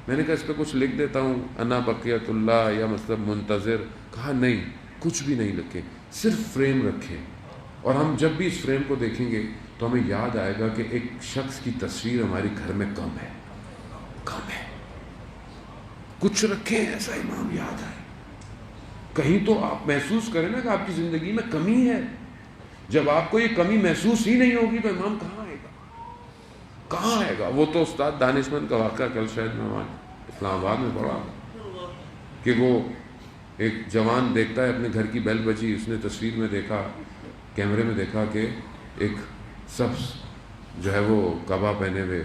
میں نے کہا اس پہ کچھ لکھ دیتا ہوں، انا بقیت اللہ یا مطلب منتظر. کہا نہیں، کچھ بھی نہیں لکھیں، صرف فریم رکھیں، اور ہم جب بھی اس فریم کو دیکھیں گے تو ہمیں یاد آئے گا کہ ایک شخص کی تصویر ہمارے گھر میں کم ہے، کم ہے. کچھ رکھیں ایسا امام یاد آئے. کہیں تو آپ محسوس کریں نا کہ آپ کی زندگی میں کمی ہے. جب آپ کو یہ کمی محسوس ہی نہیں ہوگی تو امام کہاں آئے گا، کہاں آئے گا؟ وہ تو استاد دانشمند کا واقعہ کل شاید میں اسلام آباد میں پڑھا کہ وہ ایک جوان دیکھتا ہے اپنے گھر کی بیل بجی، اس نے تصویر میں دیکھا، کیمرے میں دیکھا کہ ایک سبز جو ہے وہ قبا پہنے ہوئے.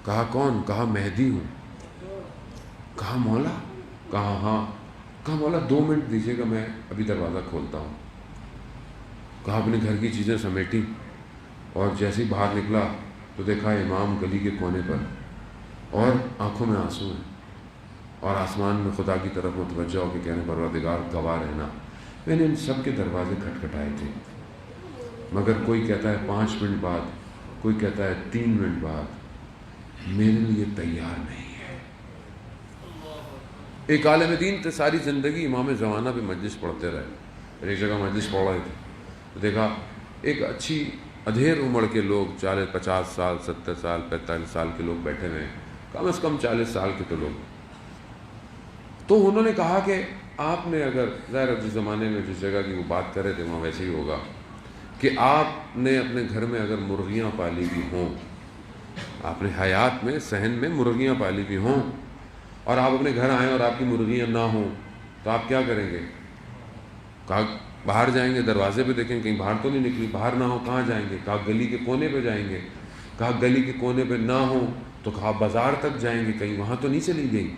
کہا کون؟ کہا مہدی ہوں. کہا مولا؟ کہا ہاں. کہا مولا 2 منٹ دیجیے گا، میں ابھی دروازہ کھولتا ہوں. کہا اپنے گھر کی چیزیں سمیٹی اور جیسے ہی باہر نکلا تو دیکھا امام گلی کے کونے پر اور آنکھوں میں آنسو ہیں اور آسمان میں خدا کی طرف متوجہ ہو کے کہنے پروردگار گواہ رہنا میں نے ان سب کے دروازے کھٹکھٹائے تھے، مگر کوئی کہتا ہے 5 منٹ بعد، کوئی کہتا ہے 3 منٹ بعد، میرے لیے تیار نہیں ہے. ایک عالم دین تھے، ساری زندگی امام زمانہ پہ مجلس پڑھتے رہے. ایک جگہ مجلس پڑھ رہے تھے تو دیکھا ایک اچھی ادھیر عمر کے لوگ، 40 50 سال 70 سال 45 سال کے لوگ بیٹھے ہوئے ہیں، کم از کم 40 سال کے تو لوگ. تو انہوں نے کہا کہ آپ نے اگر، ظاہر جس زمانے میں جس جگہ کی وہ بات کر رہے تھے وہاں ویسے ہی ہوگا، کہ آپ نے اپنے گھر میں اگر مرغیاں پالی بھی ہوں، آپ نے حیات میں صحن میں مرغیاں پالی بھی ہوں، اور آپ اپنے گھر آئیں اور آپ کی مرغیاں نہ ہوں تو آپ کیا کریں گے؟ کہا باہر جائیں گے، دروازے پہ دیکھیں کہیں باہر تو نہیں نکلی، باہر نہ ہو کہاں جائیں گے؟ کہا گلی کے کونے پہ جائیں گے. کہا گلی کے کونے پہ نہ ہو تو کہا بازار تک جائیں گے، کہیں وہاں تو نہیں چلی گئی.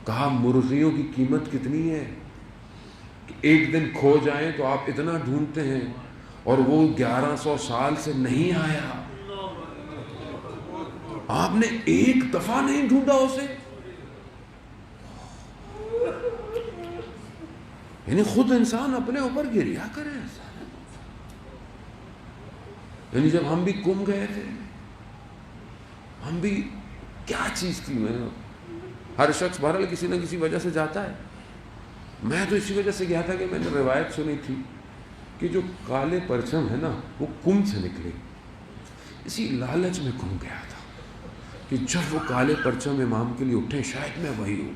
کہا مرغیوں کی قیمت کتنی ہے کہ ایک دن کھو جائیں تو آپ اتنا ڈھونڈتے ہیں اور وہ 1100 سال سے نہیں آیا، آپ نے ایک دفعہ نہیں ڈھونڈا اسے. یعنی خود انسان اپنے اوپر گریا کرے. یعنی جب ہم بھی گم گئے تھے ہم بھی کیا چیز تھی. ہر شخص بہرحال کسی نہ کسی وجہ سے جاتا ہے. میں تو اسی وجہ سے گیا تھا کہ میں نے روایت سنی تھی کہ جو کالے پرچم ہے نا وہ کم سے نکلے. اسی لالچ میں کم گیا تھا کہ جب وہ کالے پرچم امام کے لیے اٹھے شاید میں وہی ہوں.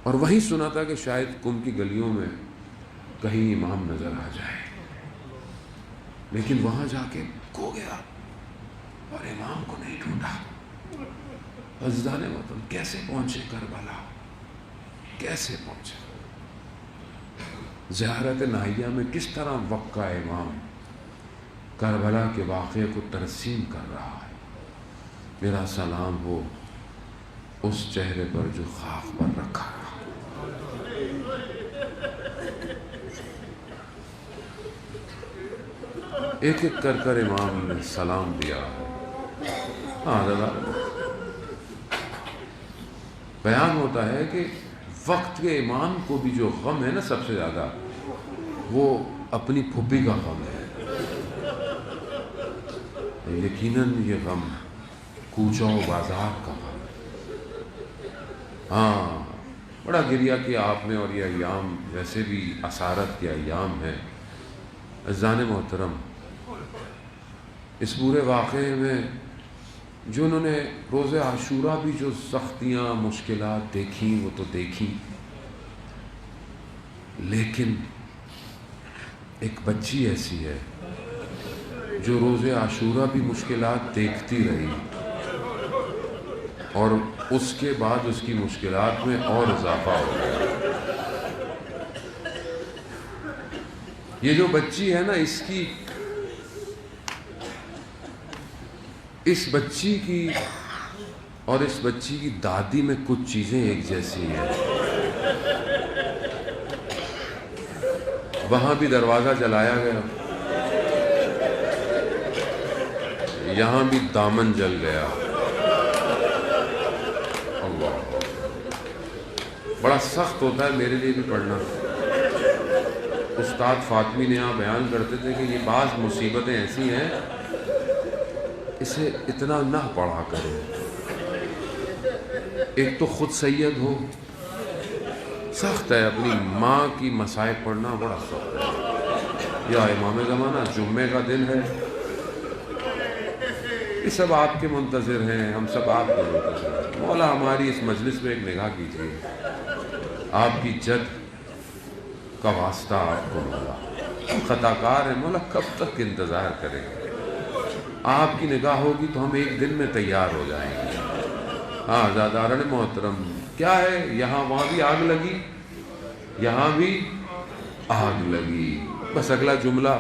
اور وہی سنا تھا کہ شاید کم کی گلیوں میں کہیں امام نظر آ جائے. لیکن وہاں جا کے کھو گیا اور امام کو نہیں ڈھونڈا. عزیزان وطن کیسے پہنچے کربلا, کیسے پہنچے؟ زیارت ناہیہ میں کس طرح وقت کا امام کربلا کے واقعے کو ترسیم کر رہا ہے. میرا سلام ہو اس چہرے پر جو خاک پر رکھا رہا. ایک ایک کر کر امام نے سلام دیا. ہاں دادا بیان ہوتا ہے کہ وقت کے امام کو بھی جو غم ہے نا سب سے زیادہ, وہ اپنی پھوپھی کا غم ہے. یقیناً یہ غم کوچہ و بازار کا غم ہے. ہاں بڑا گریہ کیا آپ نے, اور یہ ایام ویسے بھی اسارت کے ایام ہیں. عزیزان محترم اس پورے واقعے میں جو انہوں نے روز عاشورہ بھی جو سختیاں مشکلات دیکھیں وہ تو دیکھیں, لیکن ایک بچی ایسی ہے جو روز عاشورہ بھی مشکلات دیکھتی رہی اور اس کے بعد اس کی مشکلات میں اور اضافہ ہو گیا. یہ جو بچی ہے نا اس بچی کی اور اس بچی کی دادی میں کچھ چیزیں ایک جیسی ہیں. وہاں بھی دروازہ جلایا گیا, یہاں بھی دامن جل گیا. اللہ بڑا سخت ہوتا ہے میرے لیے بھی پڑھنا. استاد فاطمی نے یہاں بیان کرتے تھے کہ یہ بعض مصیبتیں ایسی ہیں اسے اتنا نہ پڑھا کریں. ایک تو خود سید ہو, سخت ہے. اپنی ماں کی مصائب پڑھنا بڑا سخت ہے. یا امام زمانہ جمعے کا دن ہے, یہ سب آپ کے منتظر ہیں, ہم سب آپ کے منتظر ہیں. مولا ہماری اس مجلس میں ایک نگاہ کیجیے. آپ کی جد کا واسطہ آپ کو مولا, ہم خطا کار ہیں مولا, کب تک انتظار کریں گے؟ آپ کی نگاہ ہوگی تو ہم ایک دن میں تیار ہو جائیں گے. ہاں زاداران محترم کیا ہے, یہاں وہاں بھی آگ لگی, یہاں بھی آگ لگی. بس اگلا جملہ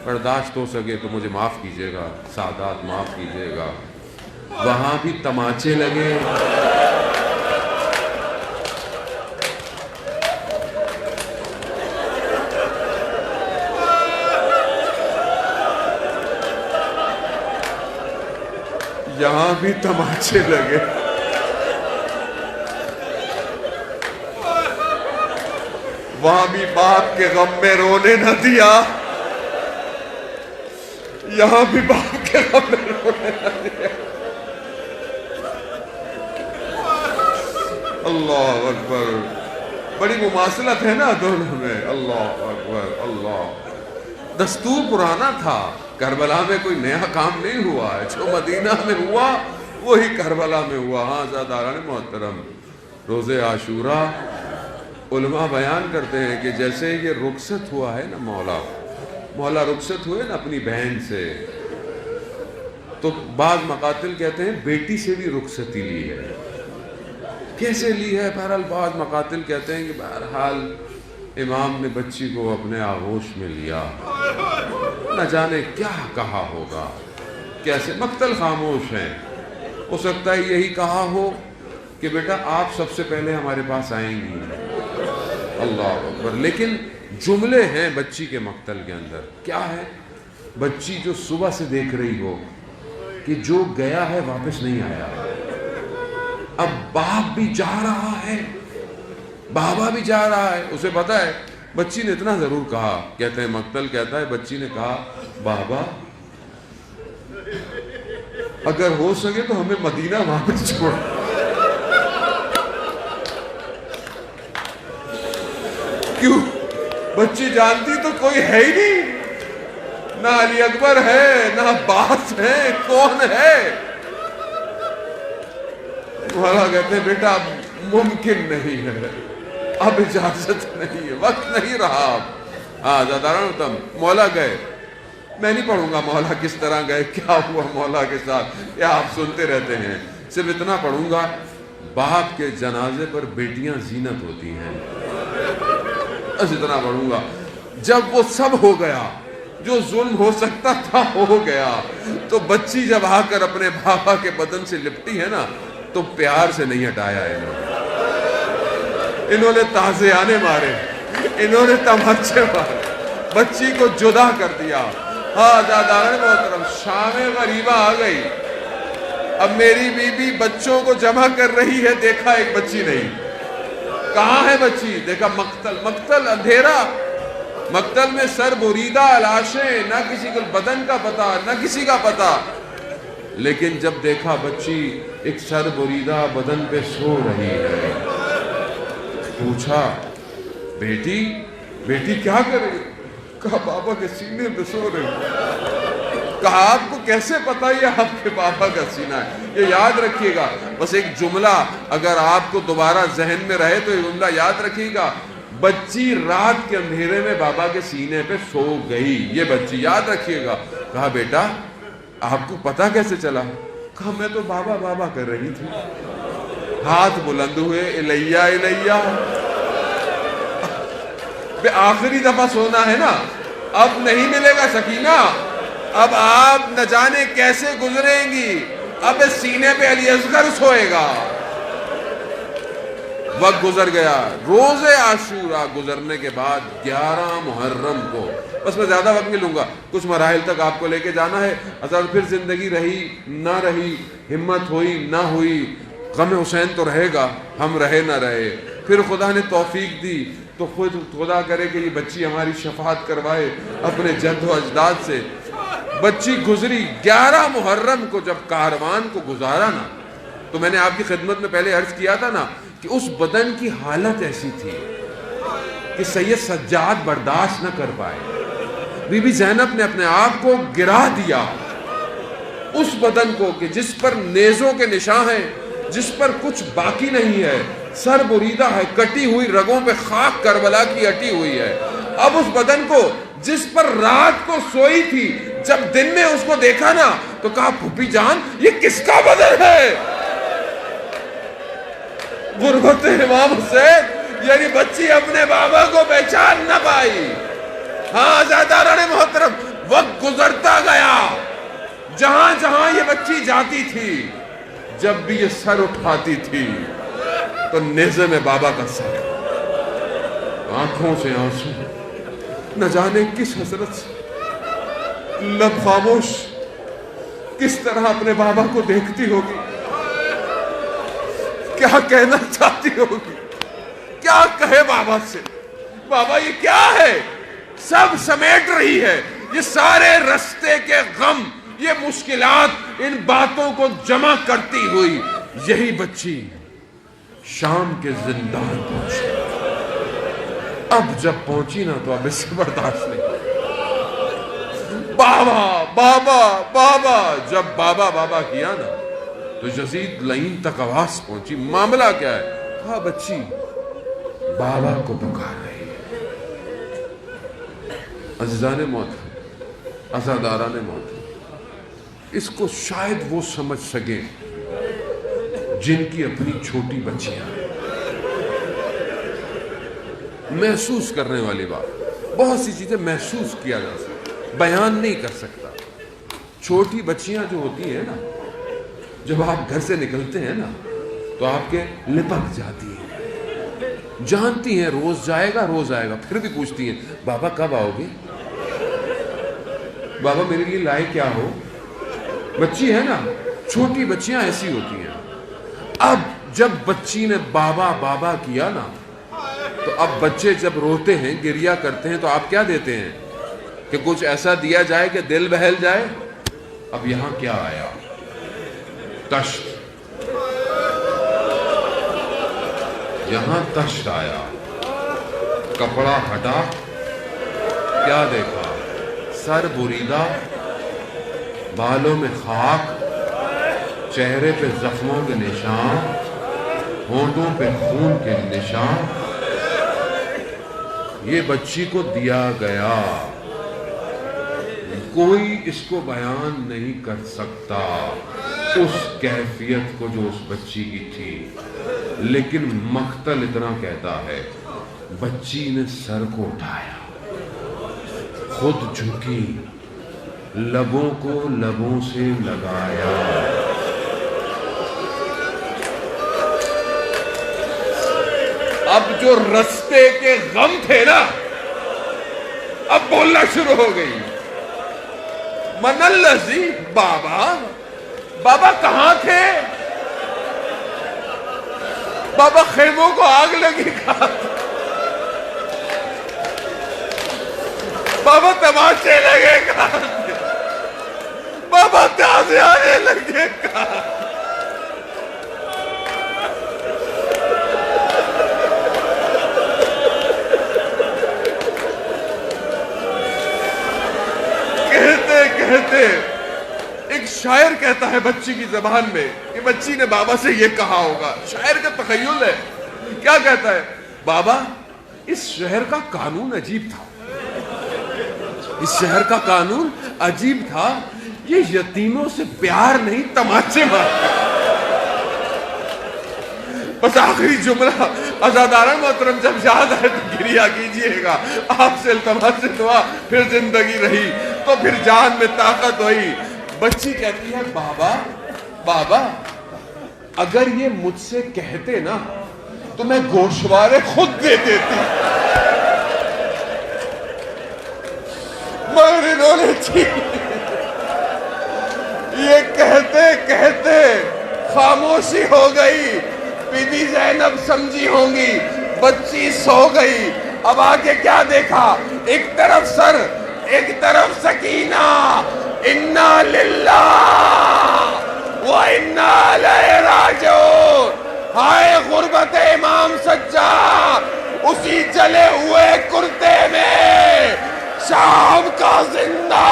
برداشت ہو سکے تو مجھے معاف کیجیے گا, سادات معاف کیجیے گا. وہاں بھی تماچے لگے, یہاں بھی تماچے لگے. وہاں بھی باپ کے غم میں رونے نہ دیا, یہاں بھی باپ کے غم میں رونے نہ دیا. اللہ اکبر, بڑی مماثلت ہے نا دونوں میں. اللہ اکبر. اللہ دستور پرانا تھا, کربلا میں کوئی نیا کام نہیں ہوا ہے. جو مدینہ میں ہوا وہی کربلا میں ہوا. ہاں زاداران محترم روز عاشورہ علماء بیان کرتے ہیں کہ جیسے یہ رخصت ہوا ہے نا, مولا رخصت ہوئے نا اپنی بہن سے, تو بعض مقاتل کہتے ہیں بیٹی سے بھی رخصتی لی ہے. کیسے لی ہے؟ بہرحال بعض مقاتل کہتے ہیں کہ بہرحال امام نے بچی کو اپنے آغوش میں لیا, نہ جانے کیا کہا ہوگا, کیسے. مقتل خاموش ہیں, ہو سکتا ہے یہی کہا ہو کہ بیٹا آپ سب سے پہلے ہمارے پاس آئیں گی. اللہ اکبر. لیکن جملے ہیں بچی کے مقتل کے اندر. کیا ہے؟ بچی جو صبح سے دیکھ رہی ہو کہ جو گیا ہے واپس نہیں آیا, اب باپ بھی جا رہا ہے, بابا بھی جا رہا ہے. اسے پتا ہے, بچی نے اتنا ضرور کہا, کہتے ہیں مقتل کہتا ہے بچی نے کہا بابا اگر ہو سکے تو ہمیں مدینہ واپس چھوڑ. کیوں؟ بچی جانتی تو کوئی ہے ہی نہیں، نہ علی اکبر ہے نہ عباس ہے، کون ہے؟ مولا کہتے ہیں بیٹا اب ممکن نہیں ہے، اب اجازت نہیں ہے، وقت نہیں رہا اب. ہاں زاداران تم مولا گئے، میں نہیں پڑھوں گا مولا کس طرح گئے، کیا ہوا مولا کے ساتھ، یہ آپ سنتے رہتے ہیں. صرف اتنا پڑھوں گا، باپ کے جنازے پر بیٹیاں زینت ہوتی ہیں، بس اتنا پڑھوں گا. جب وہ سب ہو گیا جو ظلم ہو سکتا تھا ہو گیا، تو بچی جب آ کر اپنے بابا کے بدن سے لپٹی ہے نا، تو پیار سے نہیں ہٹایا انہوں نے تازیانے مارے، انہوں نے تماچے مارے، بچی کو جدا کر دیا. ہاں دادان محترم، شام غریبہ آ گئی. اب میری بیوی بچوں کو جمع کر رہی ہے، دیکھا ایک بچی نہیں. کہاں ہے بچی؟ دیکھا مقتل، مقتل اندھیرا، مقتل میں سر بریدہ لاشیں، نہ کسی کو بدن کا پتہ نہ کسی کا پتہ. لیکن جب دیکھا بچی ایک سر بریدہ بدن پہ سو رہی ہے، پوچھا بیٹی بیٹی کیا کرے؟ کہا بابا کے سینے پہ سو رہی. کہا آپ کو کیسے پتا یہ آپ کے بابا کا سینہ ہے؟ یہ یاد رکھیے گا، بس ایک جملہ اگر آپ کو دوبارہ ذہن میں رہے تو یہ جملہ یاد رکھیے گا، بچی رات کے اندھیرے میں بابا کے سینے پہ سو گئی، یہ بچی یاد رکھیے گا. کہا بیٹا آپ کو پتا کیسے چلا؟ کہا میں تو بابا بابا کر رہی تھی. ہاتھ بلند ہوئے، الیہ الیہ. بے آخری دفعہ سونا ہے نا، اب نہیں ملے گا سکینہ، اب آپ نہ جانے کیسے گزریں گی، اب سینے پہ علی اصغر سوئے گا. وقت گزر گیا. روز عاشورہ گزرنے کے بعد 11 محرم کو، بس میں زیادہ وقت نہیں لوں گا، کچھ مراحل تک آپ کو لے کے جانا ہے. اصل پھر زندگی رہی نہ رہی، ہمت ہوئی نہ ہوئی، غم حسین تو رہے گا، ہم رہے نہ رہے. پھر خدا نے توفیق دی تو خود خدا کرے کہ یہ بچی ہماری شفاعت کروائے اپنے جد و اجداد سے. بچی گزری. 11 محرم کو جب کاروان کو گزارا نا، تو میں نے آپ کی خدمت میں پہلے عرض کیا تھا نا کہ اس بدن کی حالت ایسی تھی کہ سید سجاد برداشت نہ کر پائے. بی بی زینب نے اپنے آپ کو گرا دیا اس بدن کو کہ جس پر نیزوں کے نشان ہیں، جس پر کچھ باقی نہیں ہے، سر بریدہ ہے، کٹی ہوئی رگوں پہ خاک کربلا کی اٹی ہوئی ہے. اب اس بدن کو جس پر رات کو سوئی تھی، جب دن میں اس کو دیکھا نا تو کہا پھوپھی جان یہ کس کا بدن ہے؟ غربت امام حسین، یعنی بچی اپنے بابا کو پہچان نہ پائی. ہاں زاداران محترم، وقت گزرتا گیا. جہاں جہاں یہ بچی جاتی تھی، جب بھی یہ سر اٹھاتی تھی تو نیزے میں بابا کا سر، آنکھوں سے آنسو، نہ جانے کس حسرت سے، لب خاموش، کس طرح اپنے بابا کو دیکھتی ہوگی، کیا کہنا چاہتی ہوگی، کیا کہے بابا سے. بابا یہ کیا ہے؟ سب سمیٹ رہی ہے، یہ سارے رستے کے غم، یہ مشکلات، ان باتوں کو جمع کرتی ہوئی یہی بچی شام کے زندان پہنچی. اب جب پہنچی نا تو اب اس سے برداشت نہیں. بابا بابا بابا، جب بابا بابا کیا نا تو یزید لعین تک آواز پہنچی. معاملہ کیا ہے؟ کہا بچی بابا کو پکار رہی ہے. عزیزان موت، عزاداران موت، اس کو شاید وہ سمجھ سکیں جن کی اپنی چھوٹی بچیاں ہیں. محسوس کرنے والی بات، بہت سی چیزیں محسوس کیا جا سکتا، بیان نہیں کر سکتا. چھوٹی بچیاں جو ہوتی ہیں نا، جب آپ گھر سے نکلتے ہیں نا تو آپ کے لپک جاتی ہیں، جانتی ہیں روز جائے گا روز آئے گا، پھر بھی پوچھتی ہیں بابا کب آؤ گے، بابا میرے لیے لائے کیا ہو. بچی ہے نا، چھوٹی بچیاں ایسی ہوتی ہیں. اب جب بچی نے بابا بابا کیا نا تو اب بچے جب روتے ہیں، گریہ کرتے ہیں، تو آپ کیا دیتے ہیں کہ کچھ ایسا دیا جائے کہ دل بہل جائے. اب یہاں کیا آیا؟ تشت، یہاں تشت آیا، کپڑا ہٹا، کیا دیکھا؟ سر بریدہ، بالوں میں خاک، چہرے پہ زخموں کے نشان، ہونٹوں پہ خون کے نشان. یہ بچی کو دیا گیا، کوئی اس کو بیان نہیں کر سکتا اس کیفیت کو جو اس بچی کی تھی. لیکن مقتل اتنا کہتا ہے، بچی نے سر کو اٹھایا، خود جھکی، لبوں کو لبوں سے لگایا. اب جو رستے کے غم تھے نا، اب بولنا شروع ہو گئی. من الذی، بابا کہاں تھے؟ بابا خیموں کو آگ لگی کہاں تھے؟ بابا تماشے لگے کہاں تھے؟ بابا تازے آنے لگے کہاں؟ کہتے ایک شاعر کہتا ہے بچی کی زبان میں کہ بچی نے بابا سے یہ کہا ہوگا. شاعر کا تخیل ہے. کیا کہتا ہے؟ بابا، اس شہر کا قانون عجیب تھا، اس شہر کا قانون عجیب تھا. یہ یتیموں سے پیار نہیں، تماچے مارتے. بس آخری جملہ عزادارہ محترم جب یاد آئے تو گریہ کیجئے گا. آپ سے التماس سے دعا، پھر زندگی رہی تو پھر جان میں طاقت ہوئی. بچی کہتی ہے، بابا اگر یہ مجھ سے کہتے نا تو میں گوشوارے خود دے دیتی. مگر انہوں نے یہ کہتے کہتے خاموشی ہو گئی. بی بی زینب سمجھی ہوں گی، بچی سو گئی. اب آگے کیا دیکھا؟ ایک طرف سر، ایک طرف سکینہ. انا للہ و انا الیہ راجعون. ہائے غربت امام سجاد، اسی جلے ہوئے کرتے میں شام کا زندہ